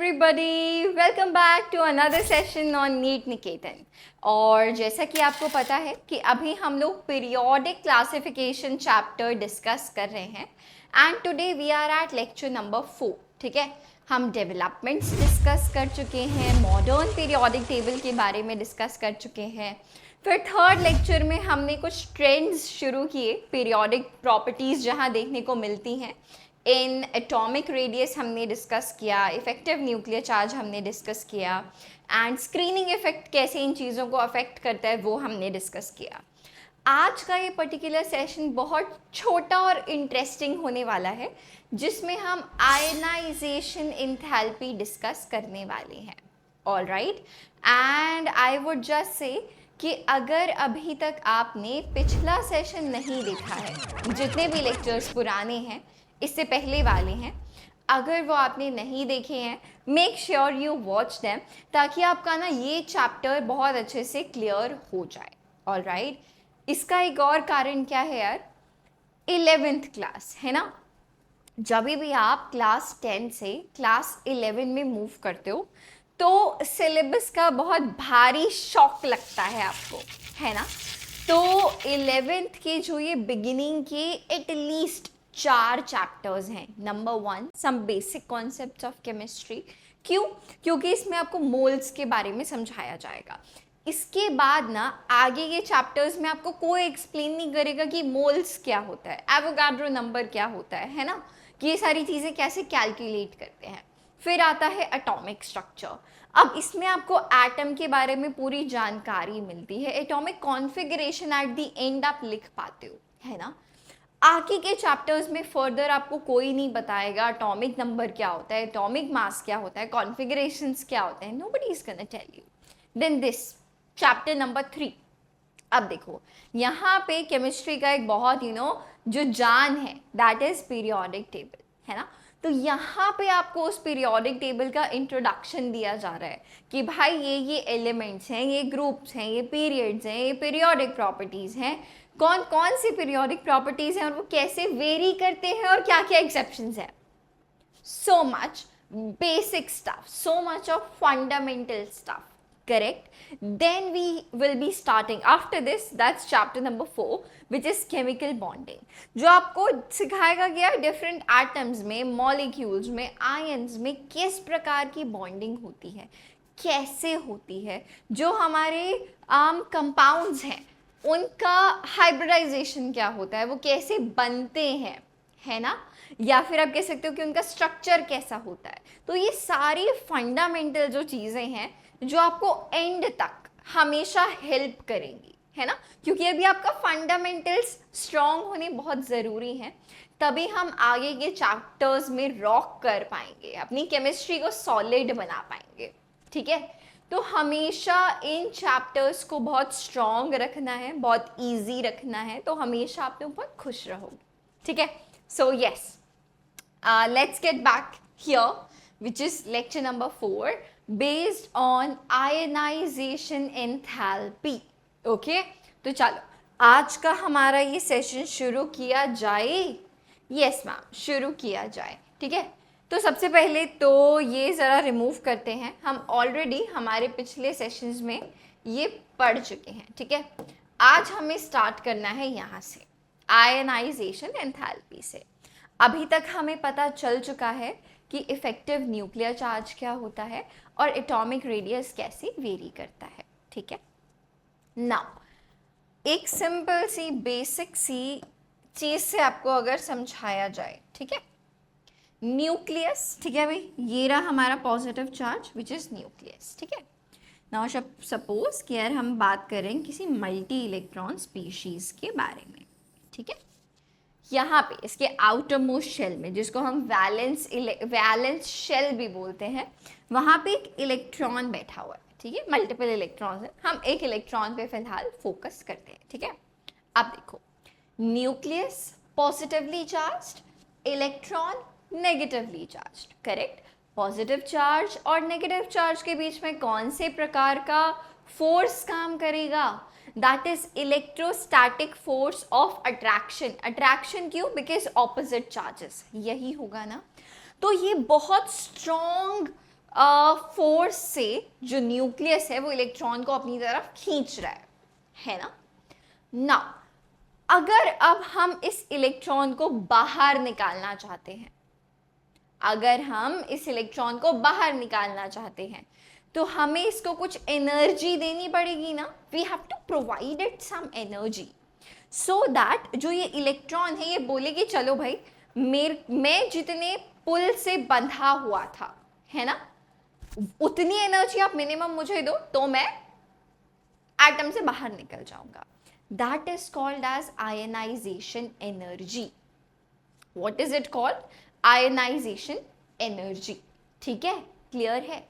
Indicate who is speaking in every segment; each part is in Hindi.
Speaker 1: everybody, welcome back to another session on NEET निकेतन। और जैसा कि आपको पता है कि अभी हम लोग पीरियोडिक क्लासिफिकेशन चैप्टर डिस्कस कर रहे हैं and today we are at lecture number 4। ठीक है, हम डेवलपमेंट्स डिस्कस कर चुके हैं, मॉडर्न पीरियोडिक टेबल के बारे में डिस्कस कर चुके हैं। फिर थर्ड लेक्चर में हमने कुछ ट्रेंड्स शुरू किए, पीरियोडिक प्रॉपर्टीज़ जहाँ देखने को मिलती हैं। इन एटॉमिक रेडियस हमने डिस्कस किया, इफेक्टिव न्यूक्लियर चार्ज हमने डिस्कस किया एंड स्क्रीनिंग इफेक्ट कैसे इन चीज़ों को अफेक्ट करता है वो हमने डिस्कस किया। आज का ये पर्टिकुलर सेशन बहुत छोटा और इंटरेस्टिंग होने वाला है, जिसमें हम आयनाइजेशन एंथैल्पी डिस्कस करने वाले हैं। All right, and I would just say कि अगर अभी तक आपने पिछला सेशन नहीं देखा है, जितने भी लेक्चर्स पुराने हैं, इससे पहले वाले हैं, अगर वो आपने नहीं देखे हैं, make sure you watch them, ताकि आपका ना ये चैप्टर बहुत अच्छे से क्लियर हो जाए। ऑल राइट, इसका एक और कारण क्या है यार, 11th क्लास है ना। जब भी आप क्लास 10 से क्लास 11 में मूव करते हो तो सिलेबस का बहुत भारी शॉक लगता है आपको, है ना। तो 11th के जो ये बिगिनिंग के एटलीस्ट 4 चैप्टर्स हैं। Number 1, some basic concepts of chemistry. क्यों? क्योंकि इसमें आपको मोल्स के बारे में समझाया जाएगा। इसके बाद ना आगे के चैप्टर्स में आपको कोई एक्सप्लेन नहीं करेगा कि मोल्स क्या होता है, एवोगाड्रो नंबर क्या होता है ना, कि ये सारी चीज़ें कैसे कैलकुलेट करते हैं। फिर आता है एटॉमिक स्ट्रक्चर। अब इसमें आपको एटम के बारे में पूरी जानकारी मिलती है, atomic configuration at the end आप लिख पाते हो, है ना। आगे के चैप्टर्स में फर्दर आपको कोई नहीं बताएगा एटॉमिक नंबर क्या होता है, एटॉमिक मास क्या होता है, कॉन्फ़िगरेशंस क्या होते हैं, nobody is gonna tell you. Then this chapter number 3। अब देखो यहाँ पे केमिस्ट्री का एक बहुत जो जान है, दैट इज पीरियोडिक टेबल, है ना। तो यहाँ पे आपको उस पीरियोडिक टेबल का इंट्रोडक्शन दिया जा रहा है कि भाई ये एलिमेंट्स हैं, ये ग्रुप्स हैं, ये पीरियड्स हैं, ये पीरियोडिक प्रॉपर्टीज़ हैं, कौन कौन सी पीरियोडिक प्रॉपर्टीज़ हैं और वो कैसे वेरी करते हैं और क्या क्या एक्सेप्शंस हैं। So much basic stuff, so much of fundamental stuff, correct? Then we will be starting after this, that's chapter number 4, which is chemical bonding, जो आपको सिखाएगा कि यार डिफरेंट एटम्स में, मॉलिक्यूल्स में, आयंस में किस प्रकार की बॉन्डिंग होती है, कैसे होती है, जो हमारे कंपाउंड्स हैं उनका हाइब्रिडाइजेशन क्या होता है, वो कैसे बनते हैं, है ना, या फिर आप कह सकते हो कि उनका स्ट्रक्चर कैसा होता है। तो ये सारी फंडामेंटल जो चीज़ें हैं जो आपको एंड तक हमेशा हेल्प करेंगी, है ना, क्योंकि अभी आपका फंडामेंटल्स स्ट्रॉन्ग होने बहुत ज़रूरी हैं, तभी हम आगे के चैप्टर्स में रॉक कर पाएंगे, अपनी केमिस्ट्री को सॉलिड बना पाएंगे। ठीक है, तो हमेशा इन चैप्टर्स को बहुत स्ट्रॉन्ग रखना है, बहुत ईजी रखना है, तो हमेशा आप लोग बहुत खुश रहोगे। ठीक है, so yes, let's get back here, which is lecture number 4 based on ionization enthalpy. Okay? तो चलो आज का हमारा ये सेशन शुरू किया जाए। यस मैम, शुरू किया जाए। ठीक है, तो सबसे पहले तो ये ज़रा रिमूव करते हैं, हम ऑलरेडी हमारे पिछले सेशंस में ये पढ़ चुके हैं। ठीक है, आज हमें स्टार्ट करना है यहाँ से, आयनाइजेशन एंथैल्पी से। अभी तक हमें पता चल चुका है कि इफेक्टिव न्यूक्लियर चार्ज क्या होता है और एटॉमिक रेडियस कैसे वेरी करता है। ठीक है, नाउ एक सिंपल सी बेसिक सी चीज़ से आपको अगर समझाया जाए, ठीक है, न्यूक्लियस, ठीक है भाई, ये रहा हमारा positive charge which is nucleus. ठीक है, नाउ सपोज कि यार हम बात करें किसी मल्टी इलेक्ट्रॉन स्पीशीज़ के बारे में। ठीक है, यहाँ पे इसके आउटर मोस्ट शेल में, जिसको हम वैलेंस शेल भी बोलते हैं, वहाँ पे एक इलेक्ट्रॉन बैठा हुआ है। ठीक है, मल्टीपल इलेक्ट्रॉन्स हैं, हम एक इलेक्ट्रॉन पे फिलहाल फोकस करते हैं। ठीक है, अब देखो, nucleus positively charged, electron negatively charged, correct. Positive charge और नेगेटिव चार्ज के बीच में कौन से प्रकार का फोर्स काम करेगा? That is electrostatic force of attraction. Attraction क्यों? बिकॉज ऑपोजिट चार्जेस, यही होगा ना। तो ये बहुत स्ट्रॉन्ग फोर्स से जो न्यूक्लियस है वो इलेक्ट्रॉन को अपनी तरफ खींच रहा है ना। ना अगर अब हम इस इलेक्ट्रॉन को बाहर निकालना चाहते हैं, अगर हम इस इलेक्ट्रॉन को बाहर निकालना चाहते हैं तो हमें इसको कुछ एनर्जी देनी पड़ेगी ना। We have to provide it some energy so that जो ये इलेक्ट्रॉन है ये बोले कि चलो भाई मैं जितने पुल से बंधा हुआ था है ना, उतनी एनर्जी आप मिनिमम मुझे दो तो मैं एटम से बाहर निकल जाऊंगा। That is called as ionization energy. What is it called? Ionization energy. ठीक है, क्लियर है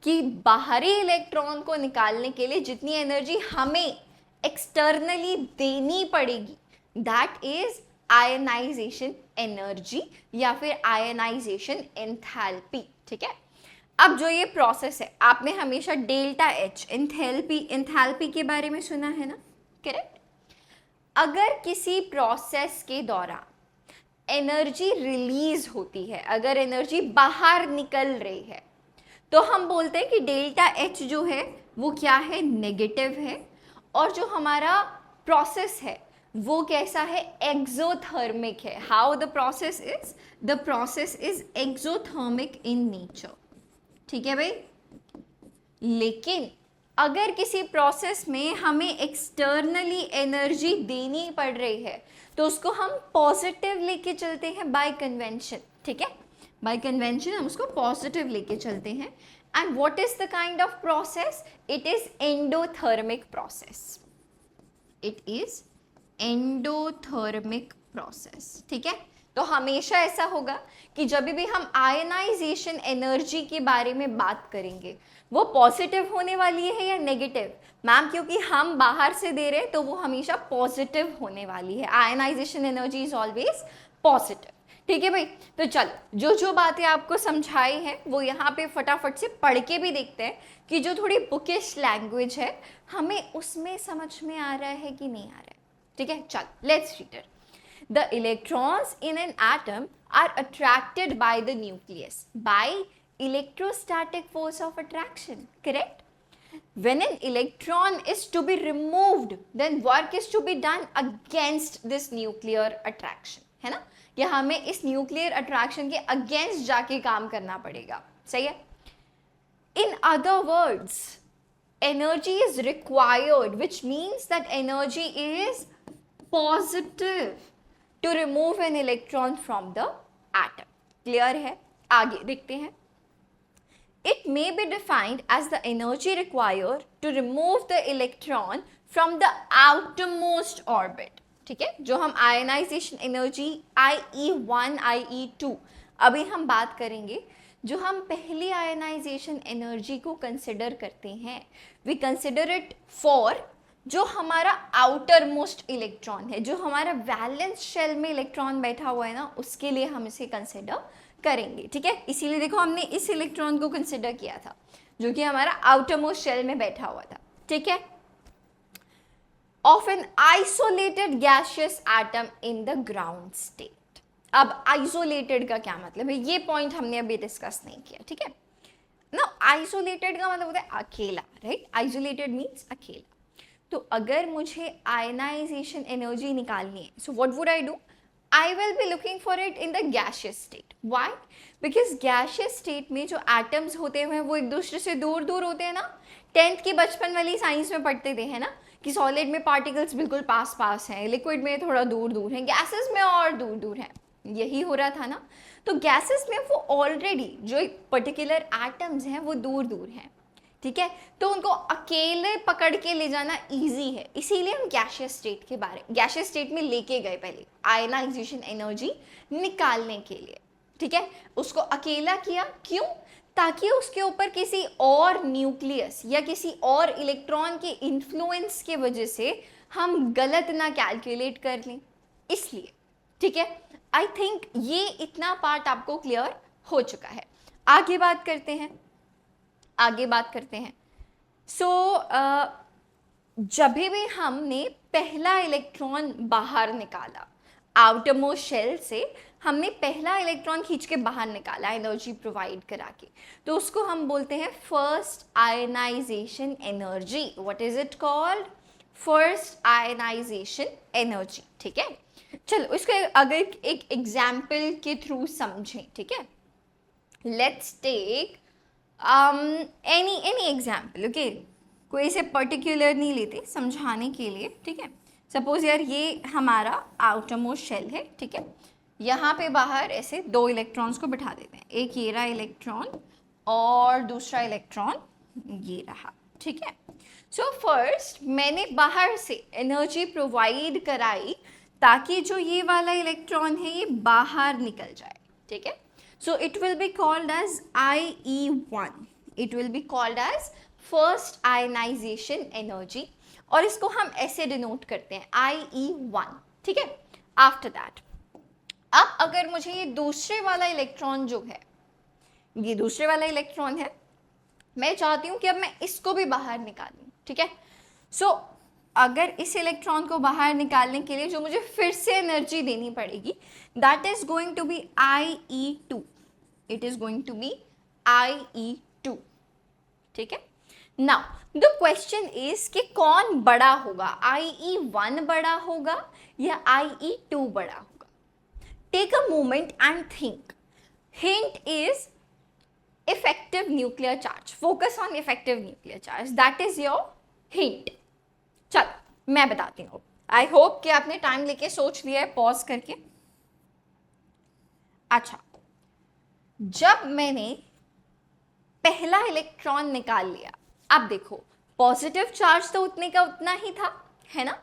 Speaker 1: कि बाहरी इलेक्ट्रॉन को निकालने के लिए जितनी एनर्जी हमें एक्सटर्नली देनी पड़ेगी दैट इज आयनाइजेशन एनर्जी या फिर आयनाइजेशन एंथैल्पी। ठीक है, अब जो ये प्रोसेस है आपने हमेशा डेल्टा एच एंथैल्पी के बारे में सुना है ना, करेक्ट। अगर किसी प्रोसेस के दौरान एनर्जी रिलीज होती है, अगर एनर्जी बाहर निकल रही है तो हम बोलते हैं कि डेल्टा एच जो है वो क्या है, नेगेटिव है। और जो हमारा प्रोसेस है वो कैसा है, एक्सोथर्मिक है। How the process is? The process is exothermic in nature. ठीक है भाई। लेकिन अगर किसी प्रोसेस में हमें एक्सटर्नली एनर्जी देनी पड़ रही है तो उसको हम पॉजिटिव लेके चलते हैं बाय कन्वेंशन। ठीक है, बाय कन्वेंशन हम उसको पॉजिटिव लेके चलते हैं। And what is the kind of process? It is endothermic process. It is endothermic process. ठीक है, तो हमेशा ऐसा होगा कि जब भी हम आयनाइजेशन एनर्जी के बारे में बात करेंगे वो पॉजिटिव होने वाली है या नेगेटिव? मैम क्योंकि हम बाहर से दे रहे हैं तो वो हमेशा पॉजिटिव होने वाली है। Ionization energy is always positive. ठीक है भाई, तो चलो जो जो बातें आपको समझाई हैं वो यहाँ पे फटाफट से पढ़ के भी देखते हैं कि जो थोड़ी बुकिश लैंग्वेज है हमें उसमें समझ में आ रहा है कि नहीं आ रहा है। ठीक है, चलो let's read it. The electrons in an atom are attracted by the nucleus by electrostatic force of attraction, correct? When an electron is to be removed, then work is to be done against this nuclear attraction, है ना? या हमें इस nuclear attraction के against जाके काम करना पड़ेगा, सही है? In other words, energy is required, which means that energy is positive to remove an electron from the atom. Clear है? आगे देखते हैं। It may be defined as the energy required to remove the electron from the outermost orbit. ठीक है, जो हम आयनाइजेशन एनर्जी IE1, IE2 अभी हम बात करेंगे। जो हम पहली आयनाइजेशन एनर्जी को कंसिडर करते हैं, वी कंसिडर इट फॉर जो हमारा आउटर मोस्ट इलेक्ट्रॉन है, जो हमारा वैलेंस शेल में इलेक्ट्रॉन बैठा हुआ है ना, उसके लिए हम इसे कंसिडर करेंगे। ठीक है, इसीलिए देखो हमने इस इलेक्ट्रॉन को कंसिडर किया था जो कि हमारा आउटर मोस्ट शेल में बैठा हुआ था। ठीक है, of an isolated gaseous atom in the ground state. अब आइसोलेटेड का क्या मतलब है, ये पॉइंट हमने अभी डिस्कस नहीं किया। ठीक है ना, आइसोलेटेड का मतलब होता है अकेला, राइट? आइसोलेटेड मीन्स अकेला। तो अगर मुझे आयनाइजेशन एनर्जी निकालनी है, so what would I do? I will be looking for it in the gaseous state. Why? Because gaseous state में जो एटम्स होते हैं वो एक दूसरे से दूर दूर होते हैं ना। 10th की बचपन वाली साइंस में पढ़ते थे, है ना, कि सॉलिड में पार्टिकल्स बिल्कुल पास पास हैं, लिक्विड में थोड़ा दूर दूर हैं, गैसेस में और दूर दूर हैं। यही हो रहा था ना। तो गैसेस में वो ऑलरेडी जो पर्टिकुलर एटम्स हैं वो दूर दूर हैं। ठीक है, तो उनको अकेले पकड़ के ले जाना इजी है, इसीलिए हम गैसियस स्टेट में लेके गए पहले आयनाइजेशन एनर्जी निकालने के लिए। ठीक है, उसको अकेला किया, क्यों? ताकि उसके ऊपर किसी और न्यूक्लियस या किसी और इलेक्ट्रॉन के इन्फ्लुएंस के वजह से हम गलत ना कैलकुलेट कर लें, इसलिए। ठीक है, आई थिंक ये इतना पार्ट आपको क्लियर हो चुका है। आगे बात करते हैं। सो जब भी हमने पहला इलेक्ट्रॉन बाहर निकाला आउटर मोस्ट शेल से, हमने पहला इलेक्ट्रॉन खींच के बाहर निकाला एनर्जी प्रोवाइड करा के, तो उसको हम बोलते हैं first ionization energy. What is it called? First ionization energy. ठीक है, चलो इसको अगर एक एग्जाम्पल के थ्रू समझें. ठीक है, let's take any example. Okay, कोई से पर्टिकुलर नहीं लेते समझाने के लिए. ठीक है, सपोज यार ये हमारा आउटर मोस्ट शेल है. ठीक है, यहाँ पे बाहर ऐसे दो इलेक्ट्रॉन्स को बिठा देते हैं. एक ये रहा इलेक्ट्रॉन और दूसरा इलेक्ट्रॉन ये रहा. ठीक है, सो फर्स्ट मैंने बाहर से एनर्जी प्रोवाइड कराई ताकि जो ये वाला इलेक्ट्रॉन है ये बाहर निकल जाए. ठीक है, so it will be called as IE1. It will be called as first ionization energy, और इसको हम ऐसे डिनोट करते हैं IE1. ठीक है, आफ्टर दैट अब अगर मुझे ये दूसरे वाला इलेक्ट्रॉन जो है, ये दूसरे वाला इलेक्ट्रॉन है, मैं चाहती हूँ कि अब मैं इसको भी बाहर निकालूं. ठीक है, सो अगर इस इलेक्ट्रॉन को बाहर निकालने के लिए जो मुझे फिर से एनर्जी देनी पड़ेगी, that is going to be IE2. It is going to be IE2. ठीक है, नाउ द क्वेश्चन इज कि कौन बड़ा होगा, IE1 बड़ा होगा या IE2 बड़ा होगा? Take a moment and think. Hint is effective nuclear charge. Focus on effective nuclear charge. That is your hint. चलो मैं बताती हूँ. आई होप कि आपने टाइम लेके सोच लिया है पॉज करके. अच्छा, जब मैंने पहला इलेक्ट्रॉन निकाल लिया, अब देखो पॉजिटिव चार्ज तो उतने का उतना ही था, है ना?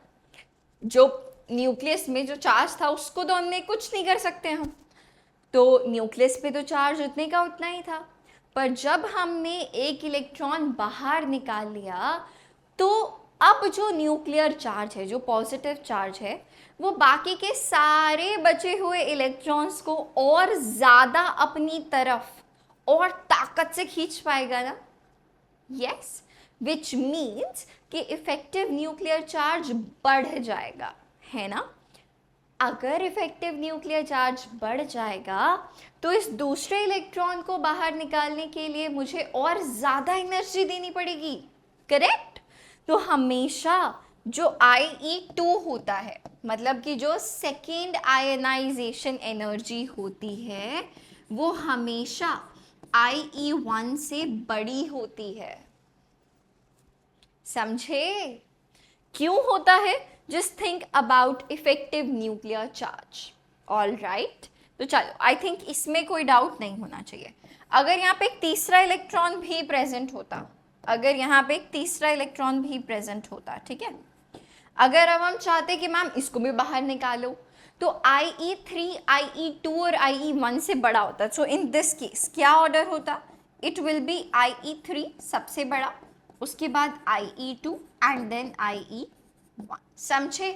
Speaker 1: जो न्यूक्लियस में जो चार्ज था उसको तो हमने कुछ नहीं कर सकते हम, तो न्यूक्लियस पे तो चार्ज उतने का उतना ही था. पर जब हमने एक इलेक्ट्रॉन बाहर निकाल लिया, तो अब जो न्यूक्लियर चार्ज है, जो पॉजिटिव चार्ज है, वो बाकी के सारे बचे हुए इलेक्ट्रॉन्स को और ज़्यादा अपनी तरफ और ताकत से खींच पाएगा ना. यस, विच मीन्स कि इफेक्टिव न्यूक्लियर चार्ज बढ़ जाएगा, है ना? अगर इफेक्टिव न्यूक्लियर चार्ज बढ़ जाएगा तो इस दूसरे इलेक्ट्रॉन को बाहर निकालने के लिए मुझे और ज़्यादा एनर्जी देनी पड़ेगी. करेक्ट? तो हमेशा जो IE2 होता है, मतलब कि जो सेकेंड आयनाइजेशन एनर्जी होती है, वो हमेशा IE1 से बड़ी होती है. समझे? क्यों होता है? Just think about effective nuclear charge. All right? तो चलो, आई थिंक इसमें कोई डाउट नहीं होना चाहिए. अगर यहाँ पे एक तीसरा इलेक्ट्रॉन भी प्रेजेंट होता, अगर यहाँ पे एक तीसरा इलेक्ट्रॉन भी प्रेजेंट होता, ठीक है, अगर अब हम चाहते कि मैम इसको भी बाहर निकालो, तो IE3, IE2 और IE1 से बड़ा होता. सो इन दिस केस क्या ऑर्डर होता? इट विल बी IE3 सबसे बड़ा, उसके बाद IE2 एंड देन IE1. समझे?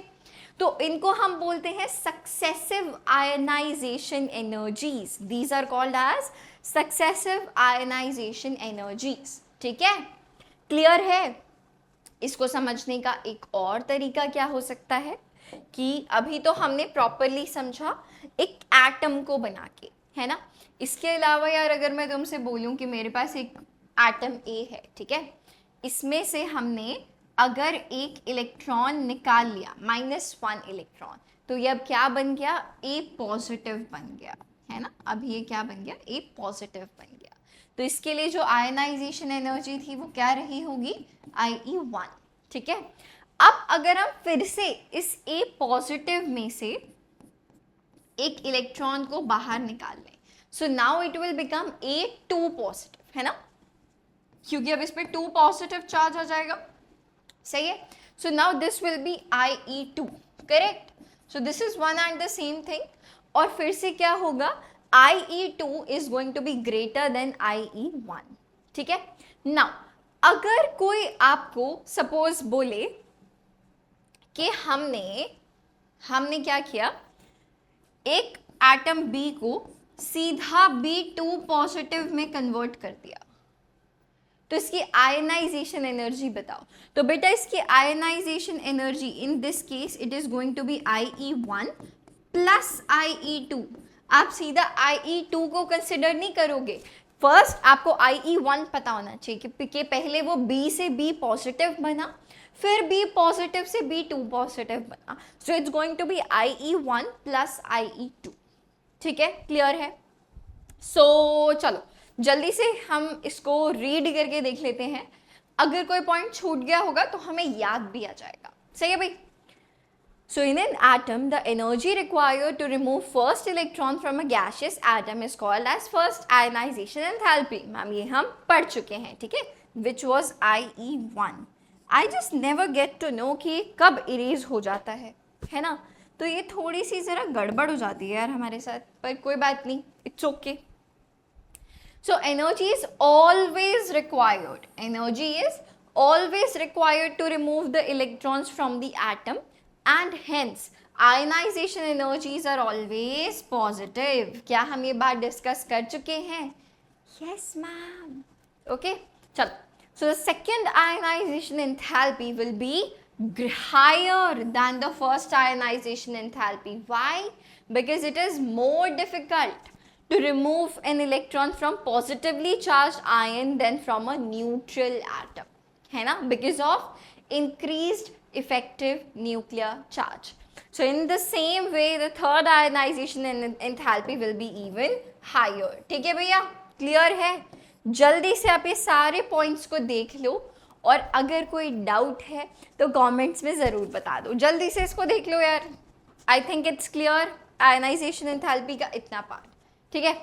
Speaker 1: तो इनको हम बोलते हैं successive ionization energies. These are called as successive ionization energies. ठीक है, क्लियर है? इसको समझने का एक और तरीका क्या हो सकता है कि अभी तो हमने प्रॉपरली समझा एक एटम को बना के, है ना? इसके अलावा यार अगर मैं तुमसे बोलूं कि मेरे पास एक एटम A है, ठीक है, इसमें से हमने अगर एक इलेक्ट्रॉन निकाल लिया, -1 इलेक्ट्रॉन, तो ये अब क्या बन गया? A पॉजिटिव बन गया, है ना? अब ये क्या बन गया? A पॉजिटिव बन गया. तो इसके लिए जो आयनाइजेशन एनर्जी थी वो क्या रही होगी? IE1. ठीक है, अब अगर हम फिर से इस A पॉजिटिव में से एक इलेक्ट्रॉन को बाहर निकाल लें, so now it will become A2 positive, है ना? क्योंकि अब इस पे 2 पॉजिटिव चार्ज आ जाएगा. सही है? So now this will be IE2. Correct? So this is one and the same thing. और फिर से क्या होगा? IE2 is going to be greater than IE1. ठीक है? नाउ अगर कोई आपको सपोज बोले कि हमने क्या किया, एक एटम B को सीधा B2 पॉजिटिव में कन्वर्ट कर दिया, तो इसकी आयनाइजेशन एनर्जी बताओ. तो बेटा इसकी ionization energy in this case it is going to be IE1 plus IE2. आप सीधा IE2 को कंसिडर नहीं करोगे। फर्स्ट आपको IE1 पता होना चाहिए कि पहले वो B से B पॉजिटिव बना, फिर B पॉजिटिव से B2 पॉजिटिव बना, so it's going to be IE1 plus IE2। ठीक है, क्लियर है? सो चलो जल्दी से हम इसको रीड करके देख लेते हैं, अगर कोई पॉइंट छूट गया होगा तो हमें याद भी आ जाएगा। सही है भाई? So in an atom, the energy required to remove first electron from a gaseous atom is called as first ionization enthalpy. Ma'am ये हम पढ़ चुके हैं, ठीक है? Which was IE1. I just never get to know कि कब erase हो जाता है ना? तो ये थोड़ी सी ज़रा गड़बड़ हो जाती है यार हमारे साथ, पर कोई बात नहीं, it's okay. So energy is always required. Energy is always required to remove the electrons from the atom. And hence ionization energies are always positive. क्या हम ये बात डिस्कस कर चुके हैं? Yes ma'am. Okay, चलो. So the second ionization enthalpy will be higher than the first ionization enthalpy. Why? Because it is more difficult to remove an electron from positively charged ion than from a neutral atom. है ना? Because of increased effective nuclear charge. So in the same way, the third ionization enthalpy will be even higher. ठीक है भैया, क्लियर है? जल्दी से आप ये सारे पॉइंट्स को देख लो, और अगर कोई डाउट है तो कमेंट्स में ज़रूर बता दो। जल्दी से इसको देख लो यार। I think it's clear ionization enthalpy का इतना पार्ट। ठीक है,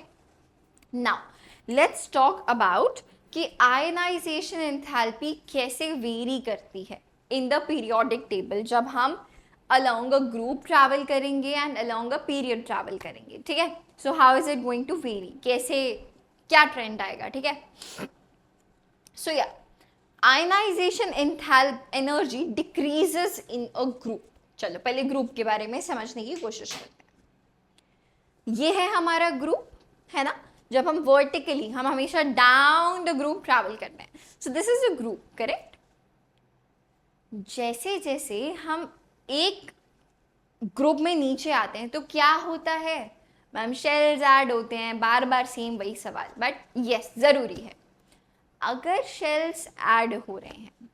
Speaker 1: नाउ लेट्स टॉक अबाउट कि आयनाइजेशन एंथैल्पी कैसे वेरी करती है इन द पीरियोडिक टेबल जब हम along a group travel करेंगे and along a period travel करेंगे। ठीक है, so how is it going to vary, कैसे क्या ट्रेंड आएगा? ठीक है, so yeah, ionization energy decreases in a group। चलो पहले ग्रुप के बारे में समझने की कोशिश करते हैं। ये है हमारा ग्रुप, है ना? जब हम वर्टिकली, हम हमेशा डाउन द ग्रुप ट्रैवल करते हैं, so this is a group, correct? जैसे जैसे हम एक ग्रुप में नीचे आते हैं तो क्या होता है मैम? शेल्स ऐड होते हैं, बार बार सेम वही सवाल, बट यस ज़रूरी है। अगर शेल्स ऐड हो रहे हैं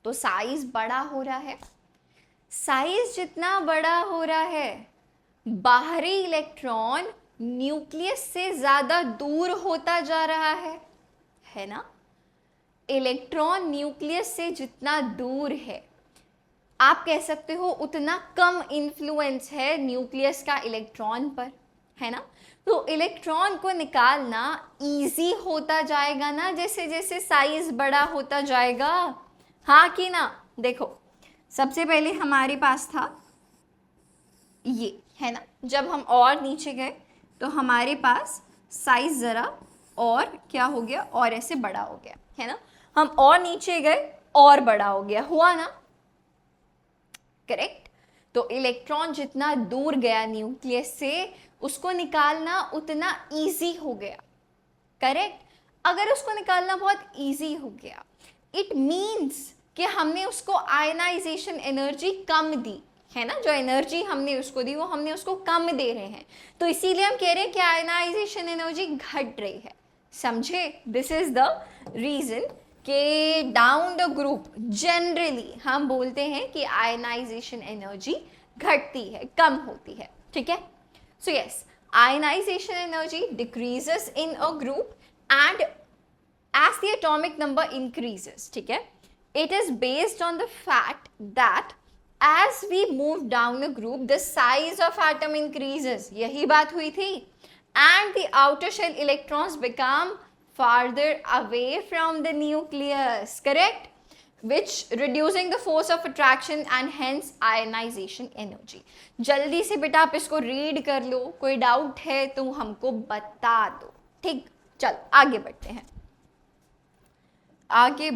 Speaker 1: तो साइज बड़ा हो रहा है। साइज जितना बड़ा हो रहा है, बाहरी इलेक्ट्रॉन न्यूक्लियस से ज़्यादा दूर होता जा रहा है ना? इलेक्ट्रॉन न्यूक्लियस से जितना दूर है, आप कह सकते हो उतना कम इन्फ्लुएंस है न्यूक्लियस का इलेक्ट्रॉन पर, है ना? तो इलेक्ट्रॉन को निकालना इजी होता जाएगा ना जैसे जैसे साइज बड़ा होता जाएगा, हाँ कि ना? देखो, सबसे पहले हमारे पास था ये, है ना? जब हम और नीचे गए तो हमारे पास साइज ज़रा और क्या हो गया, और ऐसे बड़ा हो गया, है ना? हम और नीचे गए और बड़ा हो गया, हुआ ना? करेक्ट। तो इलेक्ट्रॉन जितना दूर गया न्यूक्लियस से, उसको निकालना उतना इजी हो गया, करेक्ट? अगर उसको निकालना बहुत इजी हो गया, इट मीन्स कि हमने उसको आयनाइजेशन एनर्जी कम दी, है ना? जो एनर्जी हमने उसको दी वो हमने उसको कम दे रहे हैं, तो इसीलिए हम कह रहे हैं कि आयनाइजेशन एनर्जी घट रही है। समझे? दिस इज द रीजन कि डाउन द ग्रुप जनरली हम बोलते हैं कि आयनाइजेशन एनर्जी घटती है, कम होती है। ठीक है, so yes, ionization energy decreases in a group and as the atomic number increases, ठीक है, it is based on the fact that as we move down a group the size of atom increases, यही बात हुई थी, and the outer shell electrons become farther away from the nucleus, correct, which reducing the force of attraction and hence ionization energy। जल्दी से बेटा आप इसको रीड कर लो, कोई डाउट है तो हमको बता दो। ठीक, चलो आगे बढ़ते हैं, आगे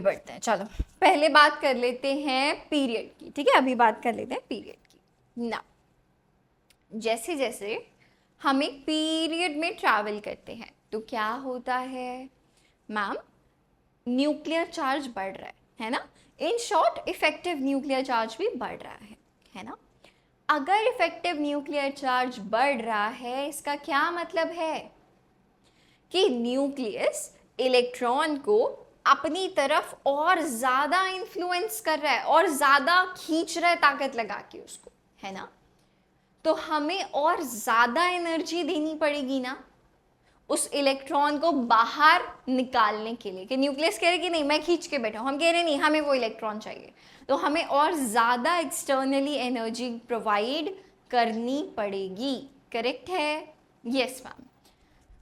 Speaker 1: बढ़ते हैं। चलो पहले बात कर लेते हैं पीरियड की। ठीक है, अभी बात कर लेते हैं पीरियड की ना। जैसे जैसे हम एक पीरियड में ट्रैवल करते हैं तो क्या होता है मैम? न्यूक्लियर चार्ज बढ़ रहा है ना? In short effective nuclear charge भी बढ़ रहा है। है ना। अगर इफेक्टिव न्यूक्लियर चार्ज बढ़ रहा है, इसका क्या मतलब है कि न्यूक्लियस इलेक्ट्रॉन को अपनी तरफ और ज़्यादा इन्फ्लुएंस कर रहा है और ज़्यादा खींच रहा है ताकत लगा के उसको, है ना। तो हमें और ज़्यादा एनर्जी देनी पड़ेगी ना उस इलेक्ट्रॉन को बाहर निकालने के लिए, कि न्यूक्लियस कह रहे कि नहीं मैं खींच के बैठा हूँ, हम कह रहे नहीं हमें वो इलेक्ट्रॉन चाहिए, तो हमें और ज़्यादा एक्सटर्नली एनर्जी प्रोवाइड करनी पड़ेगी। करेक्ट है? Yes ma'am.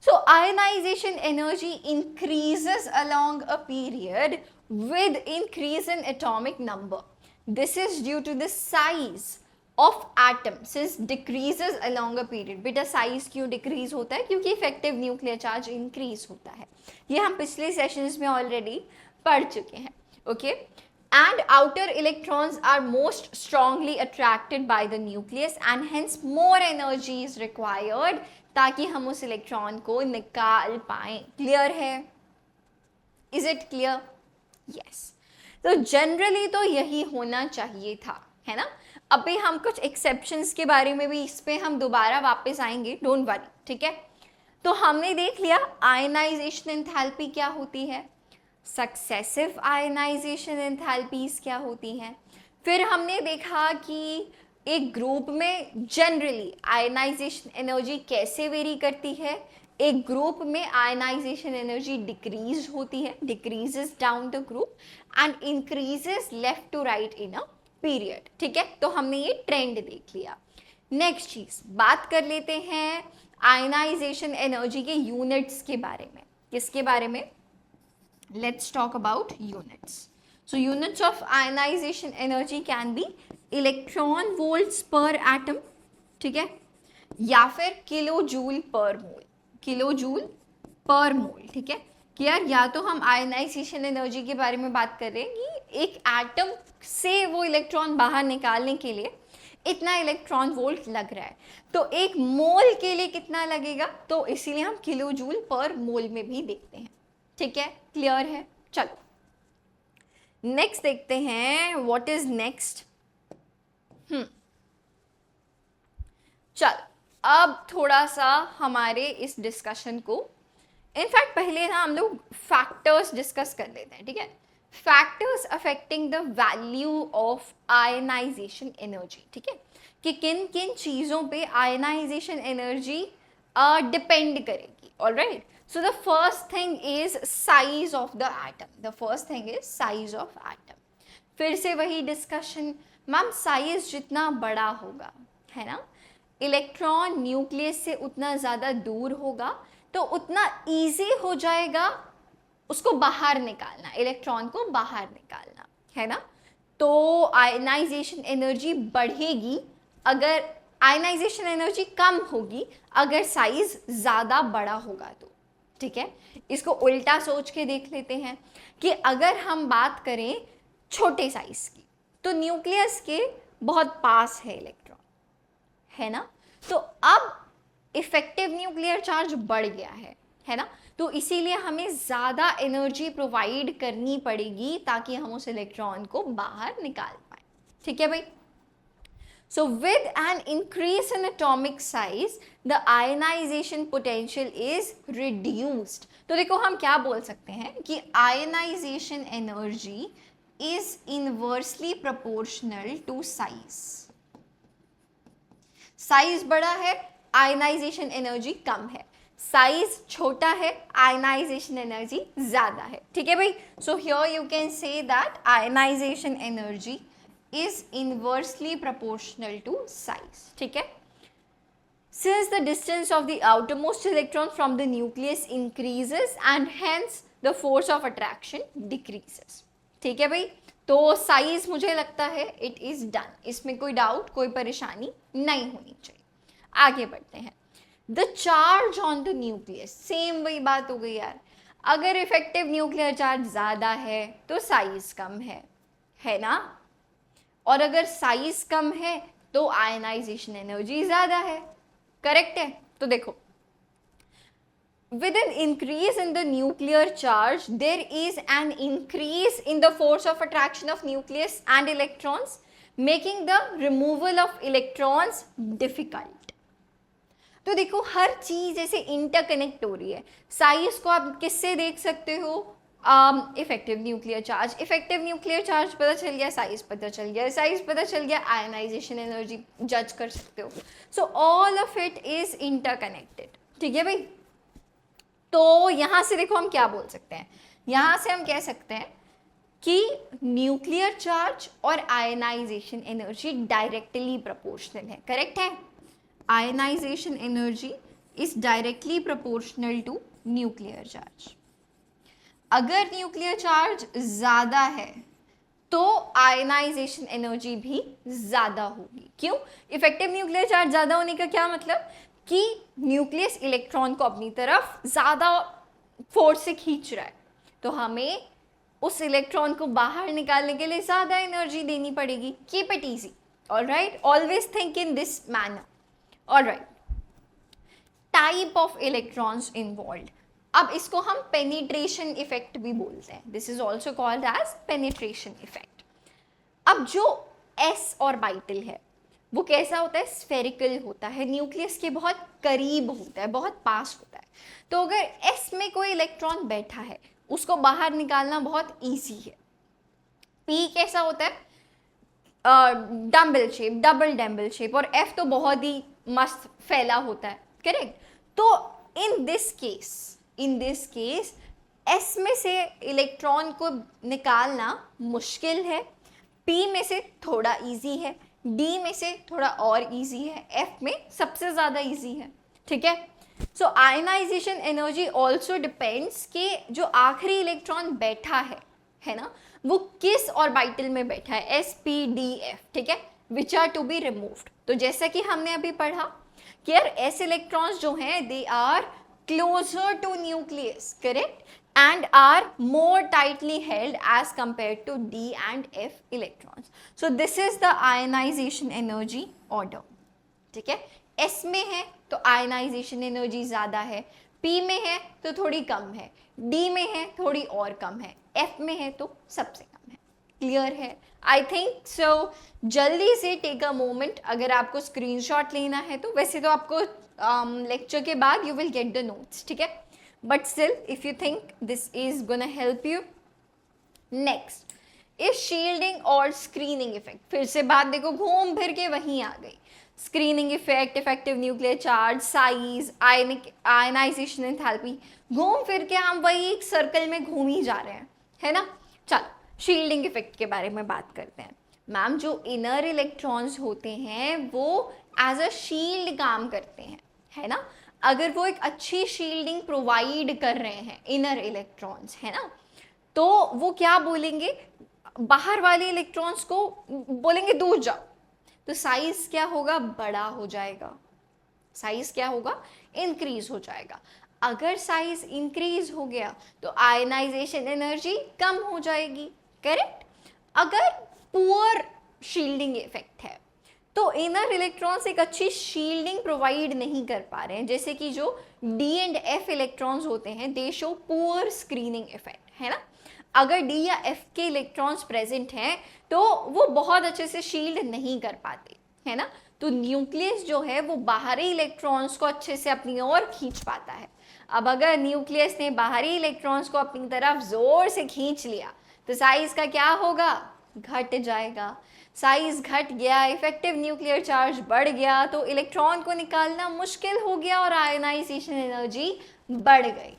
Speaker 1: So ionization energy increases along a period with increase in atomic number. This is due to the size of atom since decreases along a period. बेटा size क्यों decrease होता है? क्योंकि effective nuclear charge increase होता है। ये हम पिछले sessions में already पढ़ चुके हैं। Okay? And outer electrons are most strongly attracted by the nucleus and hence more energy is required ताकि हम उस इलेक्ट्रॉन को निकाल पाएं। क्लियर है? Is it clear? यस। तो जनरली तो यही होना चाहिए था, है ना। अभी हम कुछ एक्सेप्शंस के बारे में भी इस पे हम दोबारा वापस आएंगे, डोंट वरी, ठीक है। तो हमने देख लिया आयनाइजेशन एंथैल्पी क्या होती है, सक्सेसिव आयनाइजेशन एंथैल्पीज क्या होती हैं। फिर हमने देखा कि एक ग्रुप में जनरली आयनाइजेशन एनर्जी कैसे वेरी करती है। एक ग्रुप में आयनाइजेशन एनर्जी डिक्रीज होती है, decreases down the group and increases left to right in a period. ठीक है, तो हमने ये ट्रेंड देख लिया। नेक्स्ट चीज बात कर लेते हैं आयनाइजेशन एनर्जी के यूनिट्स के बारे में। किसके बारे में? Let's talk about units. So units of ionization energy can be electron volts per atom, ठीक है, या फिर किलो जूल पर मोल, किलो जूल पर मोल। ठीक है कि यार या तो हम आयनाइजेशन एनर्जी के बारे में बात कर रहे हैं कि एक एटम से वो इलेक्ट्रॉन बाहर निकालने के लिए इतना इलेक्ट्रॉन वोल्ट लग रहा है, तो एक मोल के लिए कितना लगेगा, तो इसीलिए हम किलो जूल पर मोल में भी देखते हैं। ठीक है, क्लियर है? चलो नेक्स्ट देखते हैं व्हाट इज नेक्स्ट। चल अब थोड़ा सा हमारे इस डिस्कशन को, इनफैक्ट पहले ना हम लोग फैक्टर्स डिस्कस कर लेते हैं। ठीक है, factors affecting the value of ionization energy. ठीक है, कि किन किन चीज़ों पे आयनाइजेशन एनर्जी डिपेंड करेगी। Alright, so the first thing is size of the atom. The first thing is size of atom. फिर से वही डिस्कशन मैम, साइज जितना बड़ा होगा, है ना, इलेक्ट्रॉन न्यूक्लियस से उतना ज़्यादा दूर होगा, तो उतना इजी हो जाएगा उसको बाहर निकालना, इलेक्ट्रॉन को बाहर निकालना, है ना। तो आयनाइजेशन एनर्जी बढ़ेगी अगर आयनाइजेशन एनर्जी कम होगी अगर साइज ज़्यादा बड़ा होगा तो। ठीक है, इसको उल्टा सोच के देख लेते हैं कि अगर हम बात करें छोटे साइज की, तो न्यूक्लियस के बहुत पास है इलेक्ट्रॉन, है ना, तो अब इफेक्टिव न्यूक्लियर चार्ज बढ़ गया है ना, तो इसीलिए हमें ज़्यादा एनर्जी प्रोवाइड करनी पड़ेगी ताकि हम उस इलेक्ट्रॉन को बाहर निकाल पाए। ठीक है भाई। So with an increase in atomic size, the ionization potential is reduced. तो देखो हम क्या बोल सकते हैं कि ionization energy is inversely proportional to size. Size बड़ा है, आयनाइजेशन एनर्जी कम है, साइज छोटा है, आयनाइजेशन एनर्जी ज्यादा है। ठीक है भाई, so here you can say that ionization energy is inversely proportional to size. ठीक है, since the distance of the outermost electron from the nucleus increases and hence the force of attraction decreases. ठीक है भाई, तो साइज मुझे लगता है इट इज डन, इसमें कोई डाउट कोई परेशानी नहीं होनी चाहिए। आगे बढ़ते हैं। The charge on the nucleus, same वही बात हो गई यार, अगर इफेक्टिव न्यूक्लियर चार्ज ज़्यादा है तो साइज कम है ना, और अगर साइज कम है तो आयनाइजेशन एनर्जी ज़्यादा है। करेक्ट है? तो देखो, with an increase in the nuclear charge there is an increase in the force of attraction of nucleus and electrons, making the removal of electrons difficult. तो देखो हर चीज ऐसे इंटरकनेक्ट हो रही है। साइज को आप किससे देख सकते हो? Effective nuclear charge, effective nuclear charge पता चल गया, साइज पता चल गया, साइज पता चल गया, आयनाइजेशन एनर्जी जज कर सकते हो। So all of it is interconnected. ठीक है भाई। तो यहां से देखो हम क्या बोल सकते हैं, यहां से हम कह सकते हैं कि न्यूक्लियर चार्ज और आयनाइजेशन एनर्जी डायरेक्टली प्रोपोर्शनल है। करेक्ट है? Ionization energy is directly proportional to nuclear charge. अगर न्यूक्लियर चार्ज ज़्यादा है तो आयनाइजेशन एनर्जी भी ज़्यादा होगी। क्यों? इफेक्टिव न्यूक्लियर चार्ज ज़्यादा होने का क्या मतलब कि न्यूक्लियस इलेक्ट्रॉन को अपनी तरफ ज़्यादा फोर्स से खींच रहा है, तो हमें उस इलेक्ट्रॉन को बाहर निकालने के लिए ज़्यादा एनर्जी देनी पड़ेगी। Keep it easy, alright, always think in this manner, alright. Type of electrons involved, अब इसको हम पेनिट्रेशन इफेक्ट भी बोलते हैं। This is also called as penetration effect. अब जो एस ऑर्बिटल है वो कैसा होता है? स्फेरिकल होता है, न्यूक्लियस के बहुत करीब होता है, बहुत पास होता है। तो अगर एस में कोई इलेक्ट्रॉन बैठा है उसको बाहर निकालना बहुत ईजी है। पी कैसा होता है? Dumbbell shape, double dumbbell shape, और एफ तो बहुत ही मस्त फैला होता है। करेक्ट? तो इन दिस केस एस में से इलेक्ट्रॉन को निकालना मुश्किल है, पी में से थोड़ा इजी है, डी में से थोड़ा और इजी है, एफ में सबसे ज़्यादा इजी है। ठीक है? सो आयनाइजेशन एनर्जी ऑल्सो डिपेंड्स कि जो आखिरी इलेक्ट्रॉन बैठा है ना, वो किस ऑर्बिटल में बैठा है, एस पी डी एफ। ठीक है? Which are to be removed. तो जैसा कि हमने अभी पढ़ा कि यार एस इलेक्ट्रॉन्स जो हैं they are closer to nucleus, correct, and are more tightly held as compared to D and F electrons. So this is the ionization energy order. ठीक है? S में है तो आयनाइजेशन एनर्जी ज़्यादा है, P में है तो थोड़ी कम है, D में है थोड़ी और कम है, F में है तो सबसे कम है। क्लियर है? I think so. जल्दी से टेक अ मोमेंट, अगर आपको स्क्रीनशॉट लेना है तो, वैसे तो आपको लेक्चर के बाद you will get the notes. ठीक है? But still if you think this is gonna help you. Next is shielding और स्क्रीनिंग इफेक्ट। फिर से बात देखो घूम फिर के वहीं आ गई। Screening effect, effective nuclear charge, size, ionization enthalpy, घूम फिर के हम वही एक सर्कल में घूम ही जा रहे हैं, है ना। चलो शील्डिंग इफेक्ट के बारे में बात करते हैं। मैम जो इनर इलेक्ट्रॉन्स होते हैं वो एज अ शील्ड काम करते हैं, है ना। अगर वो एक अच्छी शील्डिंग प्रोवाइड कर रहे हैं इनर इलेक्ट्रॉन्स, है ना, तो वो क्या बोलेंगे, बाहर वाले इलेक्ट्रॉन्स को बोलेंगे दूर जाओ, तो साइज क्या होगा, बड़ा हो जाएगा। साइज क्या होगा, इंक्रीज हो जाएगा। अगर साइज इंक्रीज हो गया तो आयनाइजेशन एनर्जी कम हो जाएगी। करेक्ट। अगर पुअर शील्डिंग इफेक्ट है तो इनर इलेक्ट्रॉन्स एक अच्छी शील्डिंग प्रोवाइड नहीं कर पा रहे हैं, जैसे कि जो डी एंड एफ इलेक्ट्रॉन्स होते हैं दे शो पुअर स्क्रीनिंग इफेक्ट, है ना। अगर डी या एफ के इलेक्ट्रॉन्स प्रेजेंट हैं तो वो बहुत अच्छे से शील्ड नहीं कर पाते, है ना। तो न्यूक्लियस जो है वो बाहरी इलेक्ट्रॉन्स को अच्छे से अपनी ओर खींच पाता है। अब अगर न्यूक्लियस ने बाहरी इलेक्ट्रॉन्स को अपनी तरफ जोर से खींच लिया तो साइज का क्या होगा, घट जाएगा। साइज घट गया, इफेक्टिव न्यूक्लियर चार्ज बढ़ गया, तो इलेक्ट्रॉन को निकालना मुश्किल हो गया और आयनाइजेशन एनर्जी बढ़ गई।